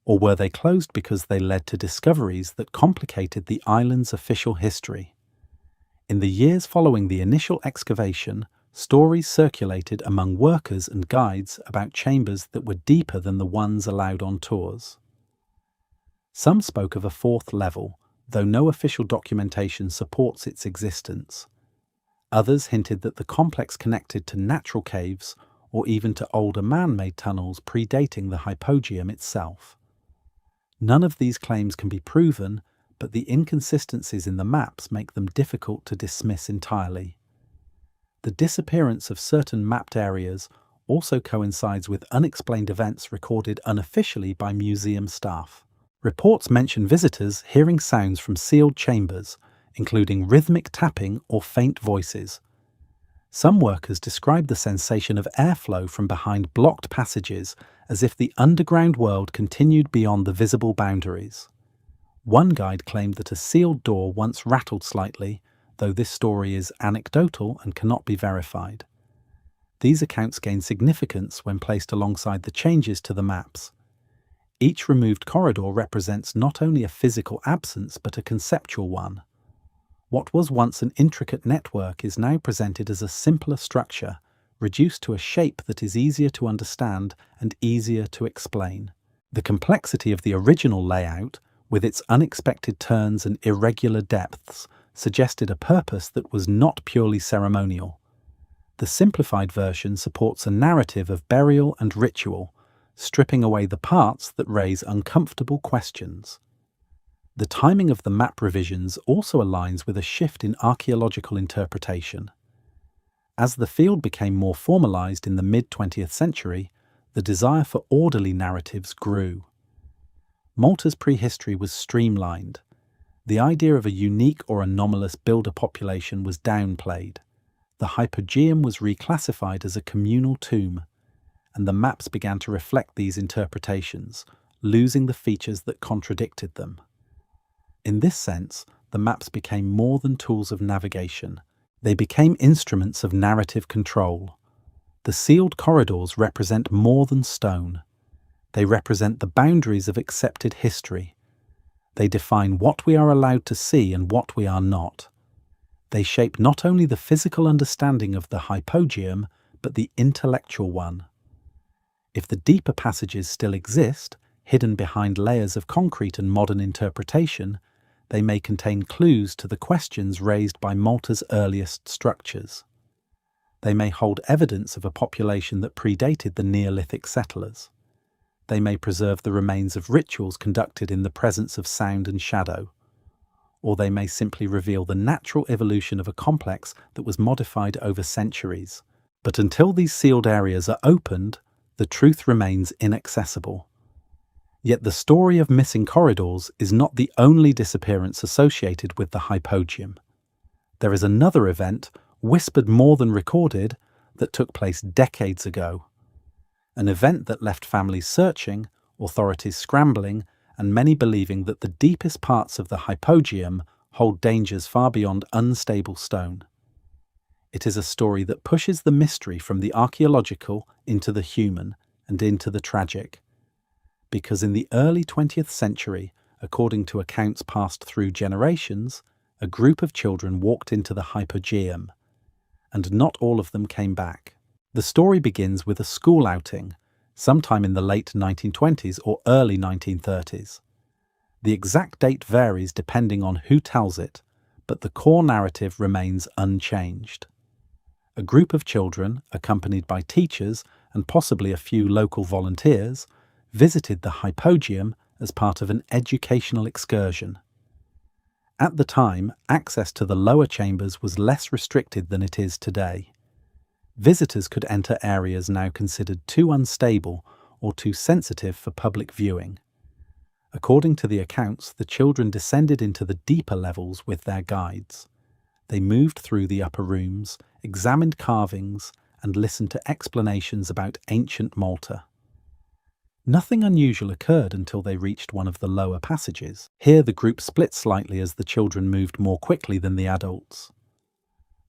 Or were they closed because they led to discoveries that complicated the island's official history? In the years following the initial excavation, stories circulated among workers and guides about chambers that were deeper than the ones allowed on tours. Some spoke of a fourth level, though no official documentation supports its existence. Others hinted that the complex connected to natural caves or even to older man-made tunnels predating the hypogeum itself. None of these claims can be proven, but the inconsistencies in the maps make them difficult to dismiss entirely. The disappearance of certain mapped areas also coincides with unexplained events recorded unofficially by museum staff. Reports mention visitors hearing sounds from sealed chambers, including rhythmic tapping or faint voices. Some workers describe the sensation of airflow from behind blocked passages as if the underground world continued beyond the visible boundaries. One guide claimed that a sealed door once rattled slightly, though this story is anecdotal and cannot be verified. These accounts gain significance when placed alongside the changes to the maps. Each removed corridor represents not only a physical absence but a conceptual one. What was once an intricate network is now presented as a simpler structure, reduced to a shape that is easier to understand and easier to explain. The complexity of the original layout, with its unexpected turns and irregular depths, suggested a purpose that was not purely ceremonial. The simplified version supports a narrative of burial and ritual, stripping away the parts that raise uncomfortable questions. The timing of the map revisions also aligns with a shift in archaeological interpretation. As the field became more formalized in the mid-20th century, the desire for orderly narratives grew. Malta's prehistory was streamlined. The idea of a unique or anomalous builder population was downplayed. The Hypogeum was reclassified as a communal tomb, and the maps began to reflect these interpretations, losing the features that contradicted them. In this sense, the maps became more than tools of navigation. They became instruments of narrative control. The sealed corridors represent more than stone. They represent the boundaries of accepted history. They define what we are allowed to see and what we are not. They shape not only the physical understanding of the Hypogeum, but the intellectual one. If the deeper passages still exist, hidden behind layers of concrete and modern interpretation, they may contain clues to the questions raised by Malta's earliest structures. They may hold evidence of a population that predated the Neolithic settlers. They may preserve the remains of rituals conducted in the presence of sound and shadow. Or they may simply reveal the natural evolution of a complex that was modified over centuries. But until these sealed areas are opened, the truth remains inaccessible. Yet the story of missing corridors is not the only disappearance associated with the Hypogeum. There is another event, whispered more than recorded, that took place decades ago. An event that left families searching, authorities scrambling, and many believing that the deepest parts of the Hypogeum hold dangers far beyond unstable stone. It is a story that pushes the mystery from the archaeological into the human and into the tragic. Because in the early 20th century, according to accounts passed through generations, a group of children walked into the Hypogeum, and not all of them came back. The story begins with a school outing, sometime in the late 1920s or early 1930s. The exact date varies depending on who tells it, but the core narrative remains unchanged. A group of children, accompanied by teachers and possibly a few local volunteers, visited the Hypogeum as part of an educational excursion. At the time, access to the lower chambers was less restricted than it is today. Visitors could enter areas now considered too unstable or too sensitive for public viewing. According to the accounts, the children descended into the deeper levels with their guides. They moved through the upper rooms, examined carvings, and listened to explanations about ancient Malta. Nothing unusual occurred until they reached one of the lower passages. Here the group split slightly as the children moved more quickly than the adults.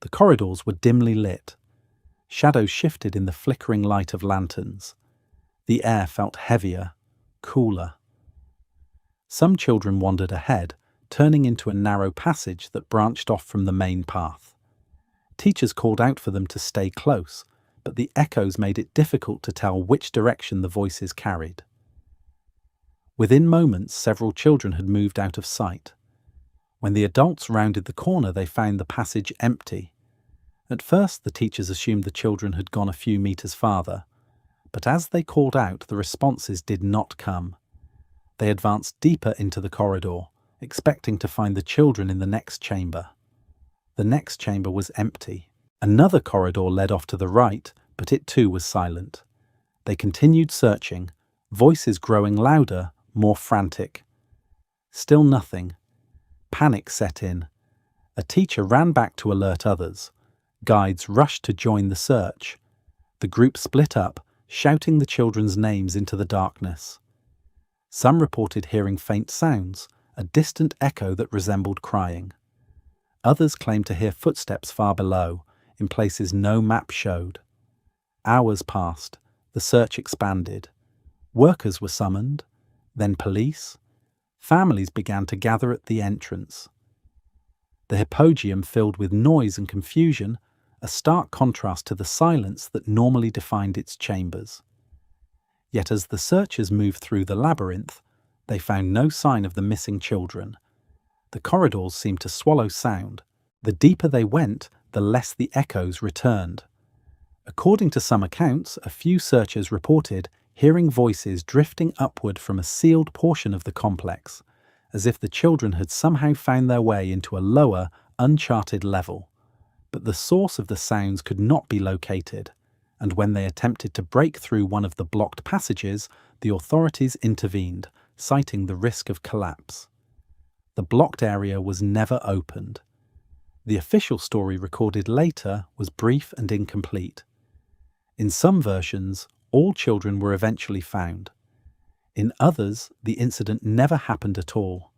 The corridors were dimly lit. Shadows shifted in the flickering light of lanterns. The air felt heavier, cooler. Some children wandered ahead, turning into a narrow passage that branched off from the main path. Teachers called out for them to stay close, but the echoes made it difficult to tell which direction the voices carried. Within moments, several children had moved out of sight. When the adults rounded the corner, they found the passage empty. At first, the teachers assumed the children had gone a few meters farther, but as they called out, the responses did not come. They advanced deeper into the corridor, expecting to find the children in the next chamber. The next chamber was empty. Another corridor led off to the right, but it too was silent. They continued searching, voices growing louder, more frantic. Still nothing. Panic set in. A teacher ran back to alert others. Guides rushed to join the search. The group split up, shouting the children's names into the darkness. Some reported hearing faint sounds, a distant echo that resembled crying. Others claimed to hear footsteps far below, in places no map showed. Hours passed, the search expanded. Workers were summoned, then police. Families began to gather at the entrance. The Hypogeum filled with noise and confusion, a stark contrast to the silence that normally defined its chambers. Yet as the searchers moved through the labyrinth, they found no sign of the missing children. The corridors seemed to swallow sound. The deeper they went, the less the echoes returned. According to some accounts, a few searchers reported hearing voices drifting upward from a sealed portion of the complex, as if the children had somehow found their way into a lower, uncharted level. But the source of the sounds could not be located, and when they attempted to break through one of the blocked passages, the authorities intervened, citing the risk of collapse. The blocked area was never opened. The official story recorded later was brief and incomplete. In some versions, all children were eventually found. In others, the incident never happened at all.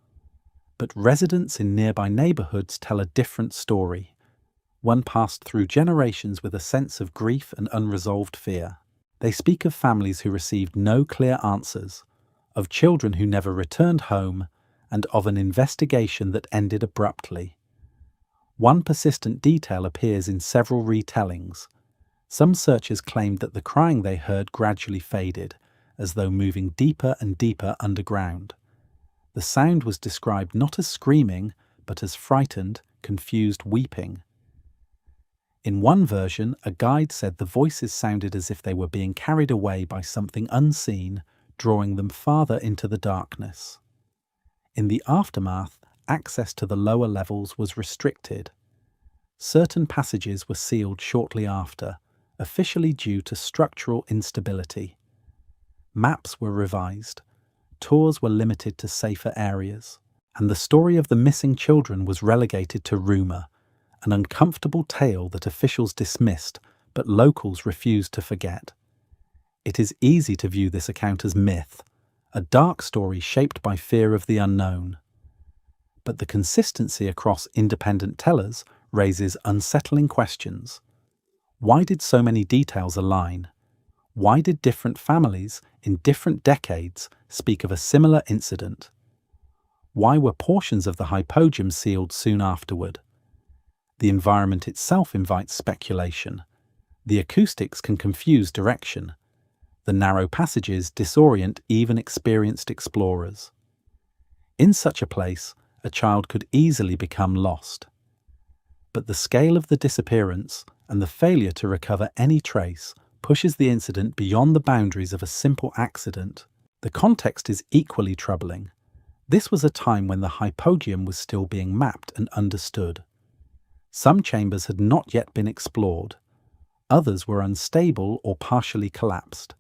But residents in nearby neighborhoods tell a different story, one passed through generations with a sense of grief and unresolved fear. They speak of families who received no clear answers, of children who never returned home, and of an investigation that ended abruptly. One persistent detail appears in several retellings. Some searchers claimed that the crying they heard gradually faded, as though moving deeper and deeper underground. The sound was described not as screaming, but as frightened, confused weeping. In one version, a guide said the voices sounded as if they were being carried away by something unseen, drawing them farther into the darkness. In the aftermath, access to the lower levels was restricted. Certain passages were sealed shortly after, officially due to structural instability. Maps were revised, tours were limited to safer areas, and the story of the missing children was relegated to rumour, an uncomfortable tale that officials dismissed but locals refused to forget. It is easy to view this account as myth, a dark story shaped by fear of the unknown. But the consistency across independent tellers raises unsettling questions. Why did so many details align? Why did different families in different decades speak of a similar incident? Why were portions of the Hypogeum sealed soon afterward? The environment itself invites speculation. The acoustics can confuse direction. The narrow passages disorient even experienced explorers. In such a place, a child could easily become lost. But the scale of the disappearance and the failure to recover any trace pushes the incident beyond the boundaries of a simple accident. The context is equally troubling. This was a time when the Hypogeum was still being mapped and understood. Some chambers had not yet been explored. Others were unstable or partially collapsed.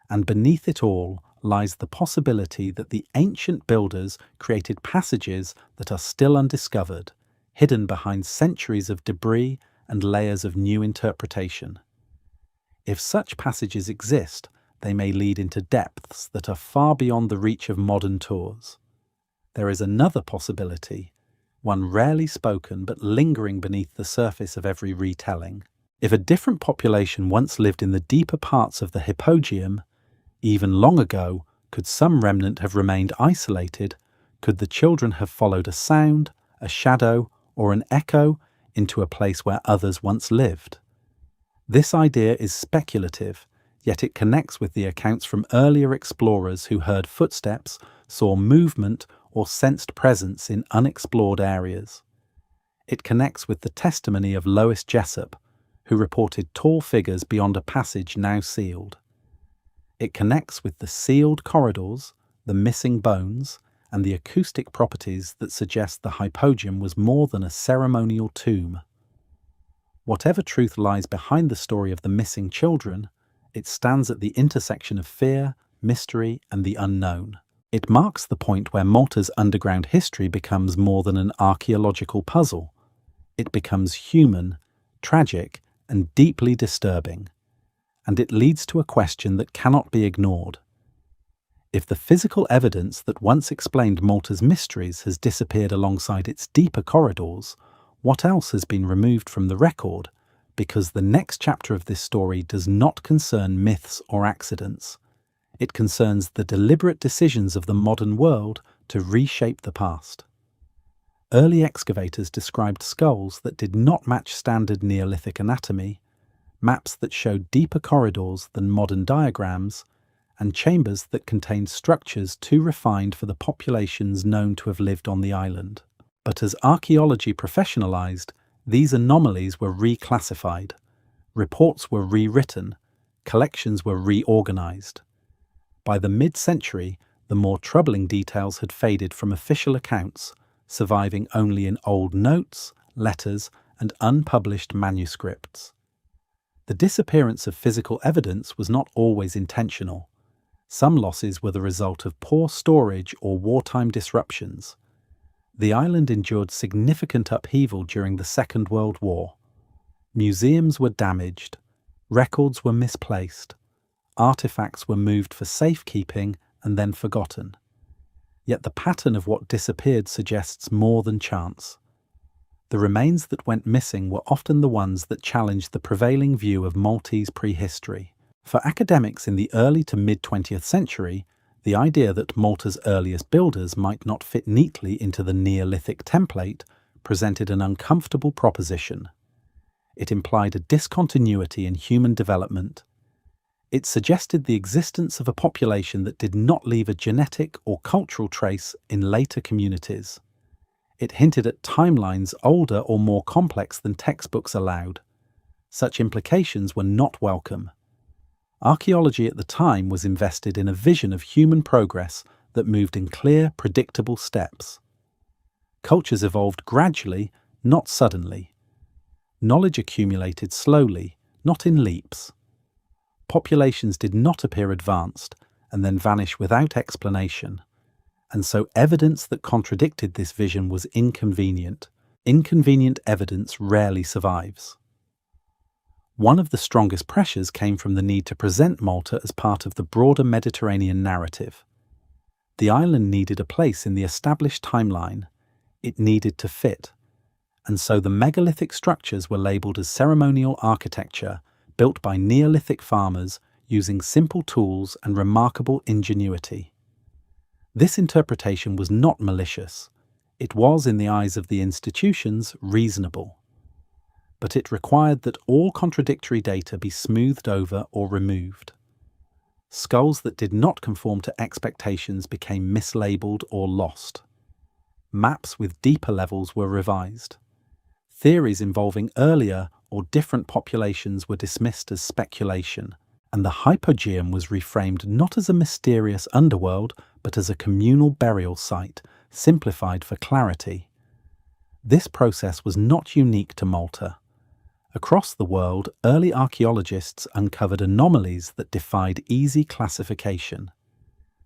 And beneath it all lies the possibility that the ancient builders created passages that are still undiscovered, hidden behind centuries of debris and layers of new interpretation. If such passages exist, they may lead into depths that are far beyond the reach of modern tours. There is another possibility, one rarely spoken but lingering beneath the surface of every retelling. If a different population once lived in the deeper parts of the Hypogeum, even long ago, could some remnant have remained isolated? Could the children have followed a sound, a shadow, or an echo into a place where others once lived? This idea is speculative, yet it connects with the accounts from earlier explorers who heard footsteps, saw movement, or sensed presence in unexplored areas. It connects with the testimony of Lois Jessup, who reported tall figures beyond a passage now sealed. It connects with the sealed corridors, the missing bones, and the acoustic properties that suggest the Hypogeum was more than a ceremonial tomb. Whatever truth lies behind the story of the missing children, it stands at the intersection of fear, mystery, and the unknown. It marks the point where Malta's underground history becomes more than an archaeological puzzle. It becomes human, tragic, and deeply disturbing. And it leads to a question that cannot be ignored. If the physical evidence that once explained Malta's mysteries has disappeared alongside its deeper corridors, what else has been removed from the record? Because the next chapter of this story does not concern myths or accidents. It concerns the deliberate decisions of the modern world to reshape the past. Early excavators described skulls that did not match standard Neolithic anatomy, maps that showed deeper corridors than modern diagrams, and chambers that contained structures too refined for the populations known to have lived on the island. But as archaeology professionalized, these anomalies were reclassified, reports were rewritten, collections were reorganized. By the mid-century, the more troubling details had faded from official accounts, surviving only in old notes, letters, and unpublished manuscripts. The disappearance of physical evidence was not always intentional. Some losses were the result of poor storage or wartime disruptions. The island endured significant upheaval during the Second World War. Museums were damaged, records were misplaced, artifacts were moved for safekeeping and then forgotten. Yet the pattern of what disappeared suggests more than chance. The remains that went missing were often the ones that challenged the prevailing view of Maltese prehistory. For academics in the early to mid-20th century, the idea that Malta's earliest builders might not fit neatly into the Neolithic template presented an uncomfortable proposition. It implied a discontinuity in human development. It suggested the existence of a population that did not leave a genetic or cultural trace in later communities. It hinted at timelines older or more complex than textbooks allowed. Such implications were not welcome. Archaeology at the time was invested in a vision of human progress that moved in clear, predictable steps. Cultures evolved gradually, not suddenly. Knowledge accumulated slowly, not in leaps. Populations did not appear advanced and then vanish without explanation. And so evidence that contradicted this vision was inconvenient. Inconvenient evidence rarely survives. One of the strongest pressures came from the need to present Malta as part of the broader Mediterranean narrative. The island needed a place in the established timeline. It needed to fit. And so the megalithic structures were labelled as ceremonial architecture, built by Neolithic farmers using simple tools and remarkable ingenuity. This interpretation was not malicious. It was, in the eyes of the institutions, reasonable. But it required that all contradictory data be smoothed over or removed. Skulls that did not conform to expectations became mislabeled or lost. Maps with deeper levels were revised. Theories involving earlier or different populations were dismissed as speculation, and the Hypogeum was reframed not as a mysterious underworld, but as a communal burial site, simplified for clarity. This process was not unique to Malta. Across the world, early archaeologists uncovered anomalies that defied easy classification.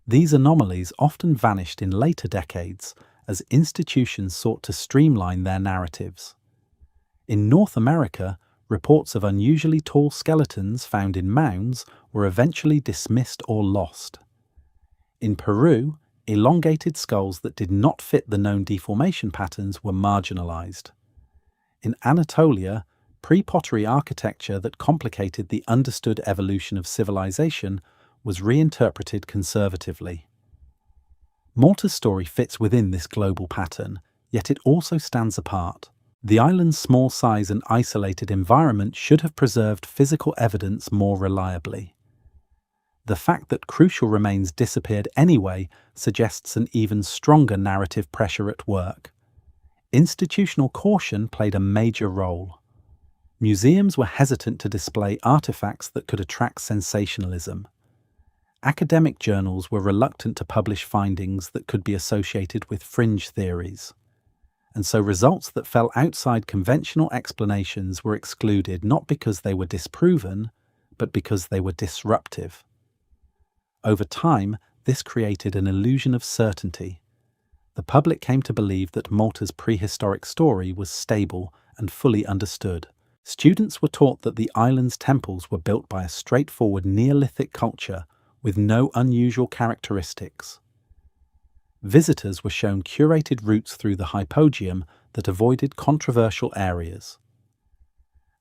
These anomalies often vanished in later decades as institutions sought to streamline their narratives. In North America, reports of unusually tall skeletons found in mounds were eventually dismissed or lost. In Peru, elongated skulls that did not fit the known deformation patterns were marginalized. In Anatolia, pre-pottery architecture that complicated the understood evolution of civilization was reinterpreted conservatively. Malta's story fits within this global pattern, yet it also stands apart. The island's small size and isolated environment should have preserved physical evidence more reliably. The fact that crucial remains disappeared anyway suggests an even stronger narrative pressure at work. Institutional caution played a major role. Museums were hesitant to display artifacts that could attract sensationalism. Academic journals were reluctant to publish findings that could be associated with fringe theories. And so results that fell outside conventional explanations were excluded not because they were disproven, but because they were disruptive. Over time, this created an illusion of certainty. The public came to believe that Malta's prehistoric story was stable and fully understood. Students were taught that the island's temples were built by a straightforward Neolithic culture with no unusual characteristics. Visitors were shown curated routes through the Hypogeum that avoided controversial areas.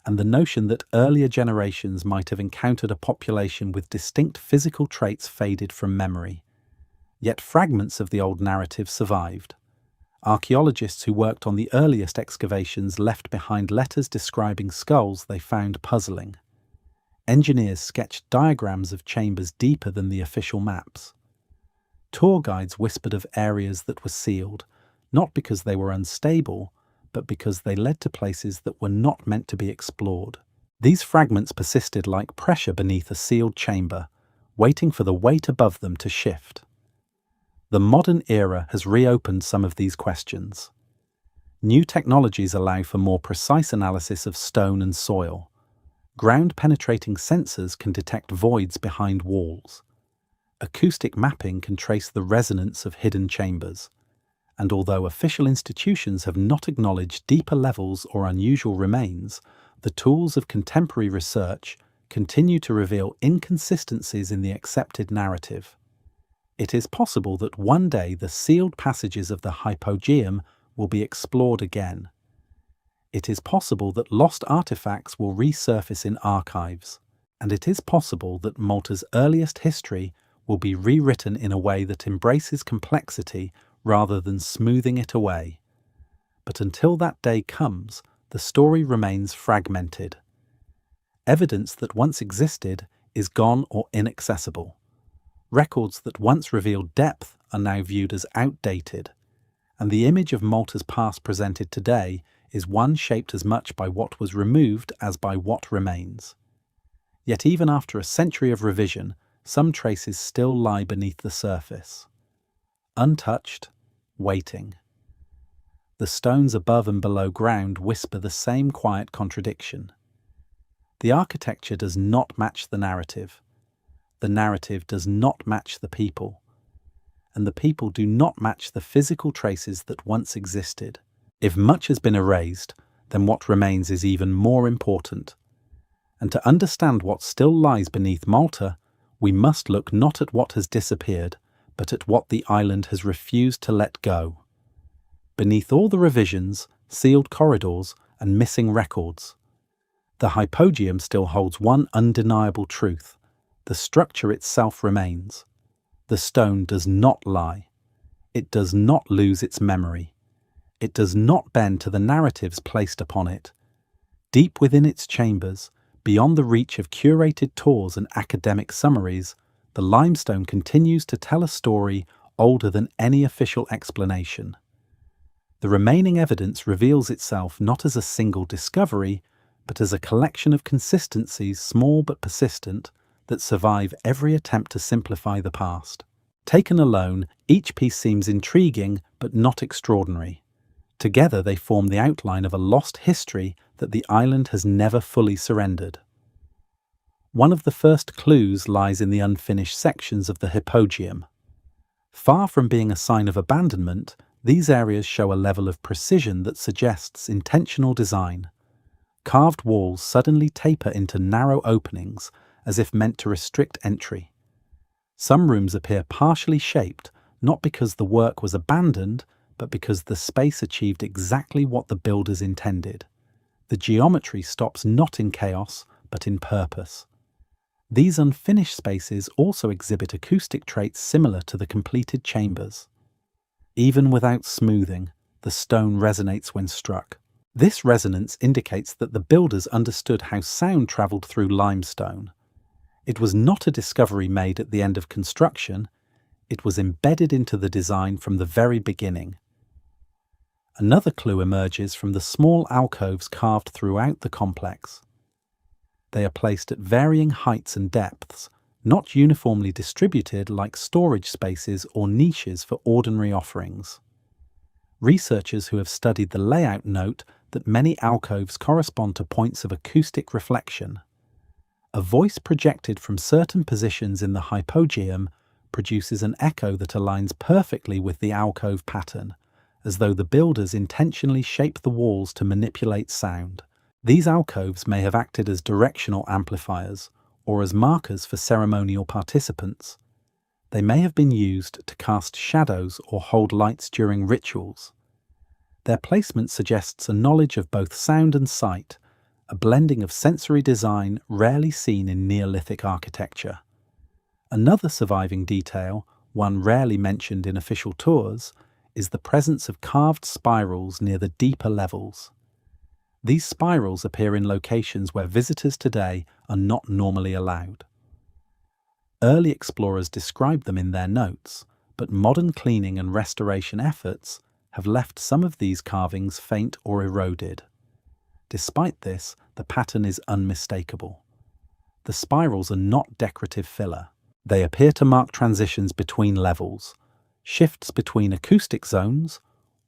And the notion that earlier generations might have encountered a population with distinct physical traits faded from memory. Yet fragments of the old narrative survived. Archaeologists who worked on the earliest excavations left behind letters describing skulls they found puzzling. Engineers sketched diagrams of chambers deeper than the official maps. Tour guides whispered of areas that were sealed, not because they were unstable, but because they led to places that were not meant to be explored. These fragments persisted like pressure beneath a sealed chamber, waiting for the weight above them to shift. The modern era has reopened some of these questions. New technologies allow for more precise analysis of stone and soil. Ground-penetrating sensors can detect voids behind walls. acoustic mapping can trace the resonance of hidden chambers, and although official institutions have not acknowledged deeper levels or unusual remains, the tools of contemporary research continue to reveal inconsistencies in the accepted narrative. It is possible that one day the sealed passages of the Hypogeum will be explored again. It is possible that lost artifacts will resurface in archives, and it is possible that Malta's earliest history will be rewritten in a way that embraces complexity rather than smoothing it away. But until that day comes, the story remains fragmented. Evidence that once existed is gone or inaccessible. Records that once revealed depth are now viewed as outdated, and the image of Malta's past presented today is one shaped as much by what was removed as by what remains. Yet even after a century of revision, some traces still lie beneath the surface. Untouched, waiting. The stones above and below ground whisper the same quiet contradiction. The architecture does not match the narrative. The narrative does not match the people. And the people do not match the physical traces that once existed. If much has been erased, then what remains is even more important. And to understand what still lies beneath Malta, we must look not at what has disappeared, but at what the island has refused to let go. Beneath all the revisions, sealed corridors, and missing records, the Hypogeum still holds one undeniable truth. The structure itself remains. The stone does not lie. It does not lose its memory. It does not bend to the narratives placed upon it. Deep within its chambers, beyond the reach of curated tours and academic summaries, the limestone continues to tell a story older than any official explanation. The remaining evidence reveals itself not as a single discovery, but as a collection of consistencies, small but persistent, that survive every attempt to simplify the past. Taken alone, each piece seems intriguing but not extraordinary. Together they form the outline of a lost history that the island has never fully surrendered. One of the first clues lies in the unfinished sections of the Hypogeum. Far from being a sign of abandonment, these areas show a level of precision that suggests intentional design. Carved walls suddenly taper into narrow openings, as if meant to restrict entry. Some rooms appear partially shaped, not because the work was abandoned, but because the space achieved exactly what the builders intended. The geometry stops not in chaos, but in purpose. These unfinished spaces also exhibit acoustic traits similar to the completed chambers. Even without smoothing, the stone resonates when struck. This resonance indicates that the builders understood how sound travelled through limestone. It was not a discovery made at the end of construction, it was embedded into the design from the very beginning. Another clue emerges from the small alcoves carved throughout the complex. They are placed at varying heights and depths, not uniformly distributed like storage spaces or niches for ordinary offerings. Researchers who have studied the layout note that many alcoves correspond to points of acoustic reflection. A voice projected from certain positions in the Hypogeum produces an echo that aligns perfectly with the alcove pattern, as though the builders intentionally shaped the walls to manipulate sound. These alcoves may have acted as directional amplifiers or as markers for ceremonial participants. They may have been used to cast shadows or hold lights during rituals. Their placement suggests a knowledge of both sound and sight, a blending of sensory design rarely seen in Neolithic architecture. Another surviving detail, one rarely mentioned in official tours, is the presence of carved spirals near the deeper levels. These spirals appear in locations where visitors today are not normally allowed. Early explorers described them in their notes, but modern cleaning and restoration efforts have left some of these carvings faint or eroded. Despite this, the pattern is unmistakable. The spirals are not decorative filler. They appear to mark transitions between levels, shifts between acoustic zones,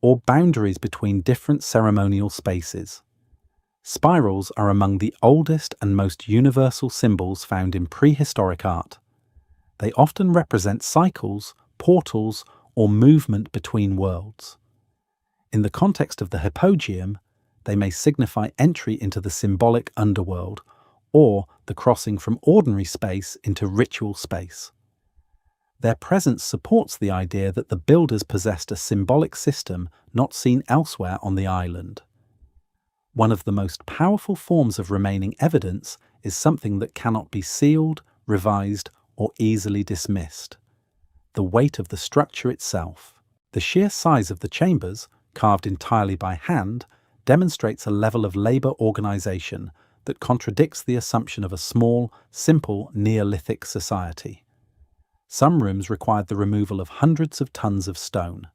or boundaries between different ceremonial spaces. Spirals are among the oldest and most universal symbols found in prehistoric art. They often represent cycles, portals, or movement between worlds. In the context of the Hypogeum, they may signify entry into the symbolic underworld, or the crossing from ordinary space into ritual space. Their presence supports the idea that the builders possessed a symbolic system not seen elsewhere on the island. One of the most powerful forms of remaining evidence is something that cannot be sealed, revised, or easily dismissed: the weight of the structure itself. The sheer size of the chambers, carved entirely by hand, demonstrates a level of labour organisation that contradicts the assumption of a small, simple Neolithic society. Some rooms required the removal of hundreds of tons of stone.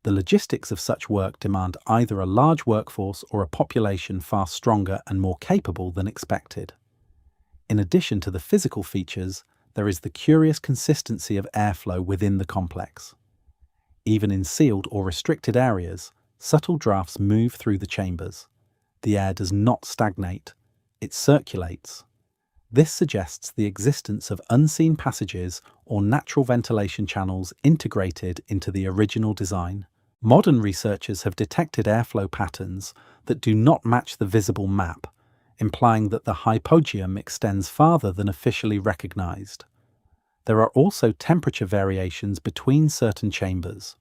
The logistics of such work demand either a large workforce or a population far stronger and more capable than expected. In addition to the physical features, there is the curious consistency of airflow within the complex. Even in sealed or restricted areas, subtle drafts move through the chambers. The air does not stagnate, it circulates. This suggests the existence of unseen passages or natural ventilation channels integrated into the original design. Modern researchers have detected airflow patterns that do not match the visible map, implying that the Hypogeum extends farther than officially recognized. There are also temperature variations between certain chambers.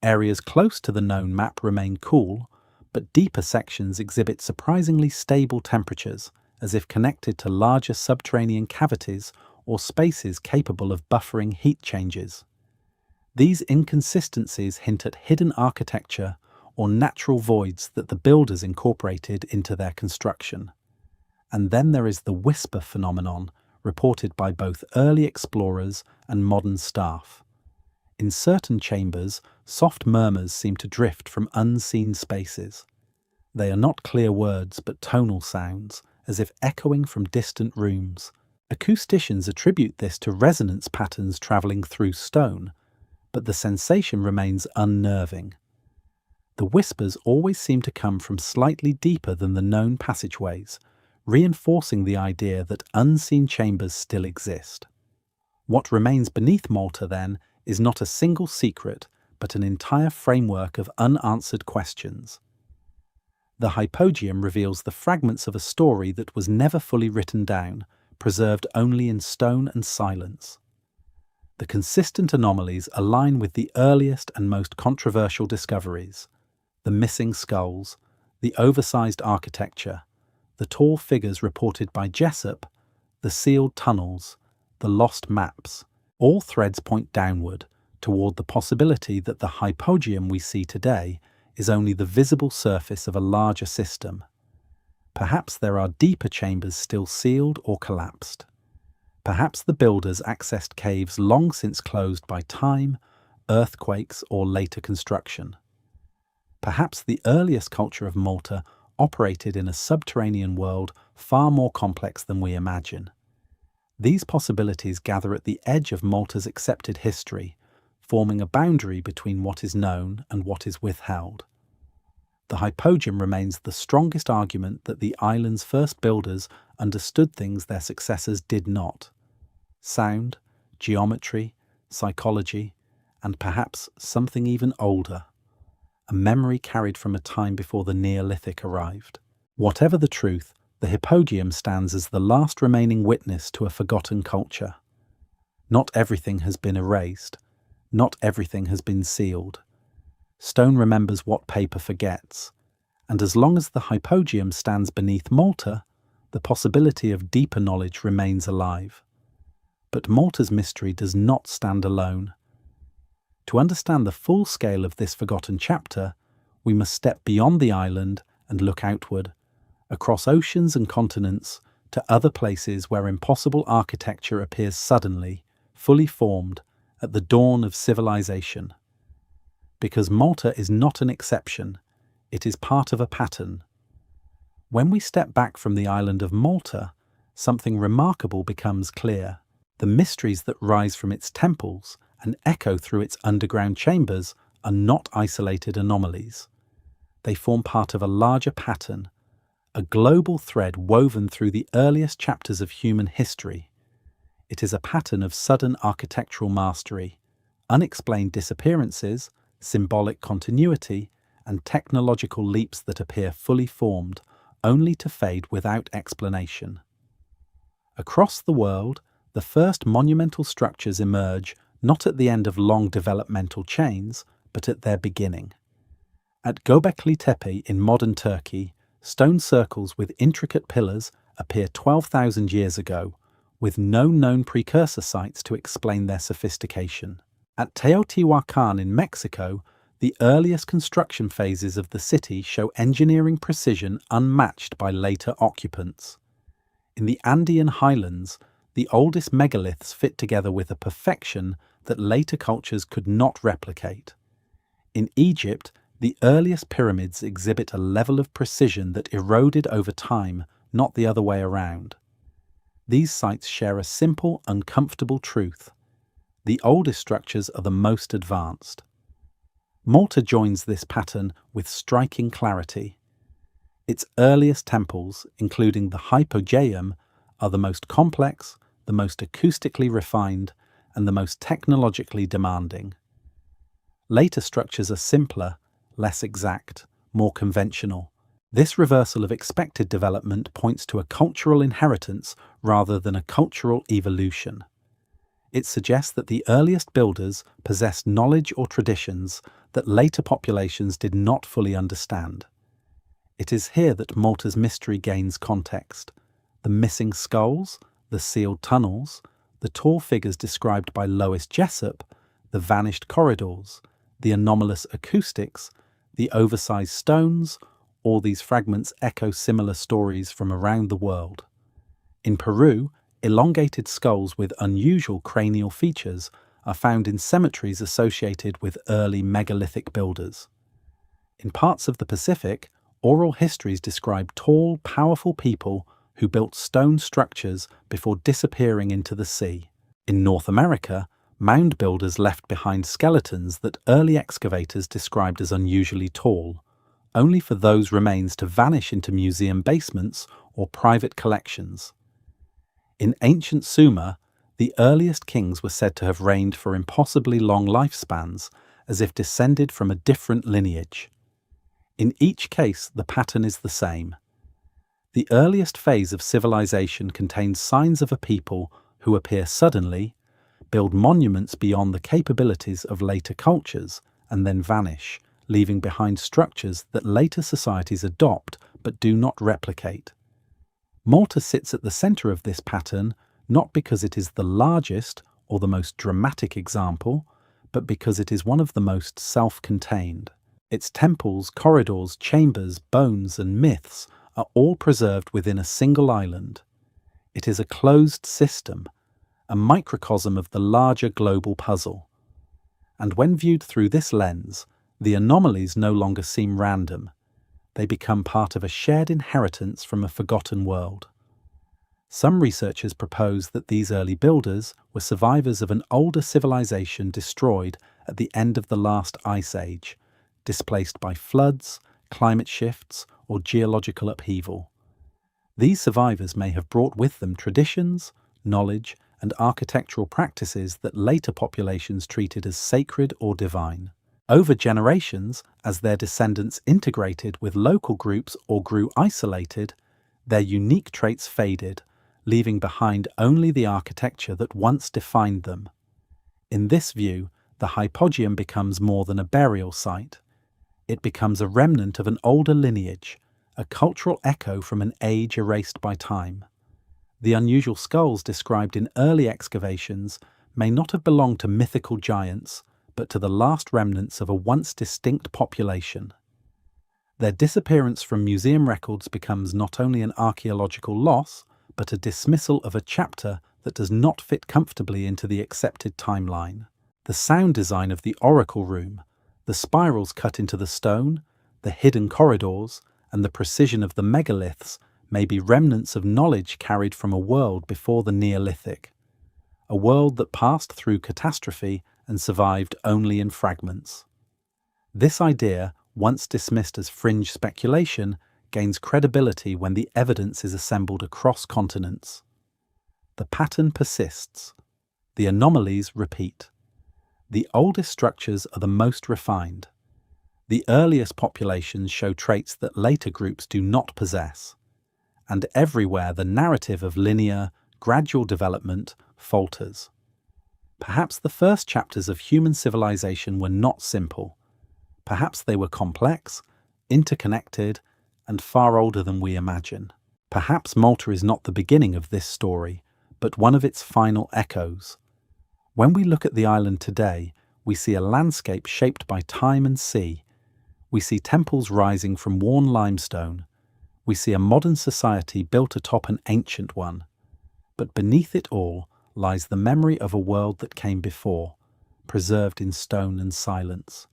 Areas close to the known map remain cool, but deeper sections exhibit surprisingly stable temperatures, as if connected to larger subterranean cavities or spaces capable of buffering heat changes. These inconsistencies hint at hidden architecture or natural voids that the builders incorporated into their construction. And then there is the whisper phenomenon, reported by both early explorers and modern staff. In certain chambers, soft murmurs seem to drift from unseen spaces. They are not clear words but tonal sounds, as if echoing from distant rooms. Acousticians attribute this to resonance patterns travelling through stone, but the sensation remains unnerving. The whispers always seem to come from slightly deeper than the known passageways, reinforcing the idea that unseen chambers still exist. What remains beneath Malta, then, is not a single secret, but an entire framework of unanswered questions. The Hypogeum reveals the fragments of a story that was never fully written down, preserved only in stone and silence. The consistent anomalies align with the earliest and most controversial discoveries: the missing skulls, the oversized architecture, the tall figures reported by Jessup, the sealed tunnels, the lost maps. All threads point downward, toward the possibility that the Hypogeum we see today is only the visible surface of a larger system. Perhaps there are deeper chambers still sealed or collapsed. Perhaps the builders accessed caves long since closed by time, earthquakes, or later construction. Perhaps the earliest culture of Malta operated in a subterranean world far more complex than we imagine. These possibilities gather at the edge of Malta's accepted history, forming a boundary between what is known and what is withheld. The Hypogeum remains the strongest argument that the island's first builders understood things their successors did not: sound, geometry, psychology, and perhaps something even older, a memory carried from a time before the Neolithic arrived. Whatever the truth, the Hypogeum stands as the last remaining witness to a forgotten culture. Not everything has been erased. Not everything has been sealed. Stone remembers what paper forgets, and as long as the Hypogeum stands beneath Malta, the possibility of deeper knowledge remains alive. But Malta's mystery does not stand alone. To understand the full scale of this forgotten chapter, we must step beyond the island and look outward, across oceans and continents, to other places where impossible architecture appears suddenly, fully formed, at the dawn of civilization. Because Malta is not an exception, it is part of a pattern. When we step back from the island of Malta, something remarkable becomes clear. The mysteries that rise from its temples and echo through its underground chambers are not isolated anomalies. They form part of a larger pattern, a global thread woven through the earliest chapters of human history. It is a pattern of sudden architectural mastery, unexplained disappearances, symbolic continuity, and technological leaps that appear fully formed, only to fade without explanation. Across the world, the first monumental structures emerge not at the end of long developmental chains, but at their beginning. At Göbekli Tepe in modern Turkey, stone circles with intricate pillars appear 12,000 years ago, with no known precursor sites to explain their sophistication. At Teotihuacan in Mexico, the earliest construction phases of the city show engineering precision unmatched by later occupants. In the Andean highlands, the oldest megaliths fit together with a perfection that later cultures could not replicate. In Egypt, the earliest pyramids exhibit a level of precision that eroded over time, not the other way around. These sites share a simple, uncomfortable truth. The oldest structures are the most advanced. Malta joins this pattern with striking clarity. Its earliest temples, including the Hypogeum, are the most complex, the most acoustically refined, and the most technologically demanding. Later structures are simpler, less exact, more conventional. This reversal of expected development points to a cultural inheritance rather than a cultural evolution. It suggests that the earliest builders possessed knowledge or traditions that later populations did not fully understand. It is here that Malta's mystery gains context. The missing skulls, the sealed tunnels, the tall figures described by Lois Jessup, the vanished corridors, the anomalous acoustics, the oversized stones, all these fragments echo similar stories from around the world. In Peru, elongated skulls with unusual cranial features are found in cemeteries associated with early megalithic builders. In parts of the Pacific, oral histories describe tall, powerful people who built stone structures before disappearing into the sea. In North America, mound builders left behind skeletons that early excavators described as unusually tall, only for those remains to vanish into museum basements or private collections. In ancient Sumer, the earliest kings were said to have reigned for impossibly long lifespans, as if descended from a different lineage. In each case, the pattern is the same. The earliest phase of civilization contains signs of a people who appear suddenly, build monuments beyond the capabilities of later cultures, and then vanish, leaving behind structures that later societies adopt but do not replicate. Malta sits at the center of this pattern not because it is the largest or the most dramatic example, but because it is one of the most self-contained. Its temples, corridors, chambers, bones, and myths are all preserved within a single island. It is a closed system, a microcosm of the larger global puzzle. And when viewed through this lens, the anomalies no longer seem random. They become part of a shared inheritance from a forgotten world. Some researchers propose that these early builders were survivors of an older civilization destroyed at the end of the last ice age, displaced by floods, climate shifts, or geological upheaval. These survivors may have brought with them traditions, knowledge, and architectural practices that later populations treated as sacred or divine. Over generations, as their descendants integrated with local groups or grew isolated, their unique traits faded, leaving behind only the architecture that once defined them. In this view, the Hypogeum becomes more than a burial site. It becomes a remnant of an older lineage, a cultural echo from an age erased by time. The unusual skulls described in early excavations may not have belonged to mythical giants, but to the last remnants of a once distinct population. Their disappearance from museum records becomes not only an archaeological loss, but a dismissal of a chapter that does not fit comfortably into the accepted timeline. The sound design of the oracle room, the spirals cut into the stone, the hidden corridors, and the precision of the megaliths may be remnants of knowledge carried from a world before the Neolithic, a world that passed through catastrophe and survived only in fragments. This idea, once dismissed as fringe speculation, gains credibility when the evidence is assembled across continents. The pattern persists. The anomalies repeat. The oldest structures are the most refined. The earliest populations show traits that later groups do not possess. And everywhere the narrative of linear, gradual development falters. Perhaps the first chapters of human civilization were not simple. Perhaps they were complex, interconnected, and far older than we imagine. Perhaps Malta is not the beginning of this story, but one of its final echoes. When we look at the island today, we see a landscape shaped by time and sea. We see temples rising from worn limestone. We see a modern society built atop an ancient one. But beneath it all lies the memory of a world that came before, preserved in stone and silence.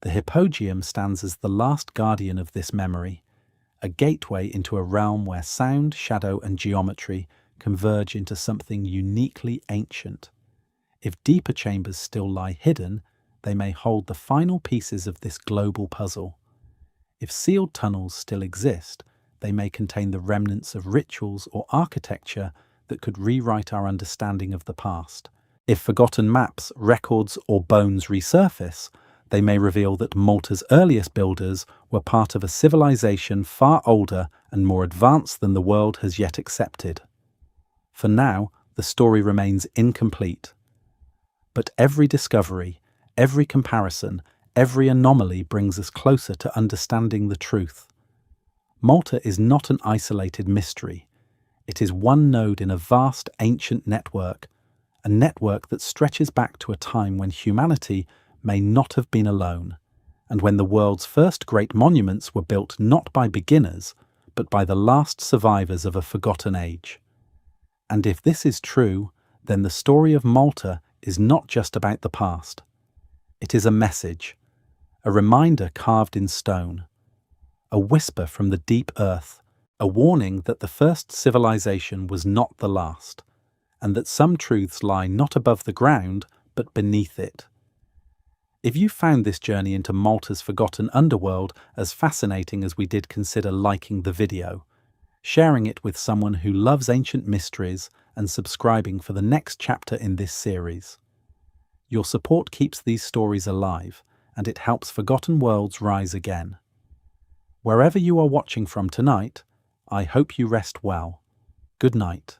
The Hypogeum stands as the last guardian of this memory, a gateway into a realm where sound, shadow, and geometry converge into something uniquely ancient. If deeper chambers still lie hidden, they may hold the final pieces of this global puzzle. If sealed tunnels still exist, they may contain the remnants of rituals or architecture that could rewrite our understanding of the past. If forgotten maps, records, or bones resurface, they may reveal that Malta's earliest builders were part of a civilization far older and more advanced than the world has yet accepted. For now, the story remains incomplete. But every discovery, every comparison, every anomaly brings us closer to understanding the truth. Malta is not an isolated mystery. It is one node in a vast ancient network, a network that stretches back to a time when humanity may not have been alone, and when the world's first great monuments were built not by beginners, but by the last survivors of a forgotten age. And if this is true, then the story of Malta is not just about the past. It is a message, a reminder carved in stone, a whisper from the deep earth, a warning that the first civilization was not the last, and that some truths lie not above the ground, but beneath it. If you found this journey into Malta's forgotten underworld as fascinating as we did, consider liking the video, sharing it with someone who loves ancient mysteries, and subscribing for the next chapter in this series. Your support keeps these stories alive, and it helps forgotten worlds rise again. Wherever you are watching from tonight, I hope you rest well. Good night.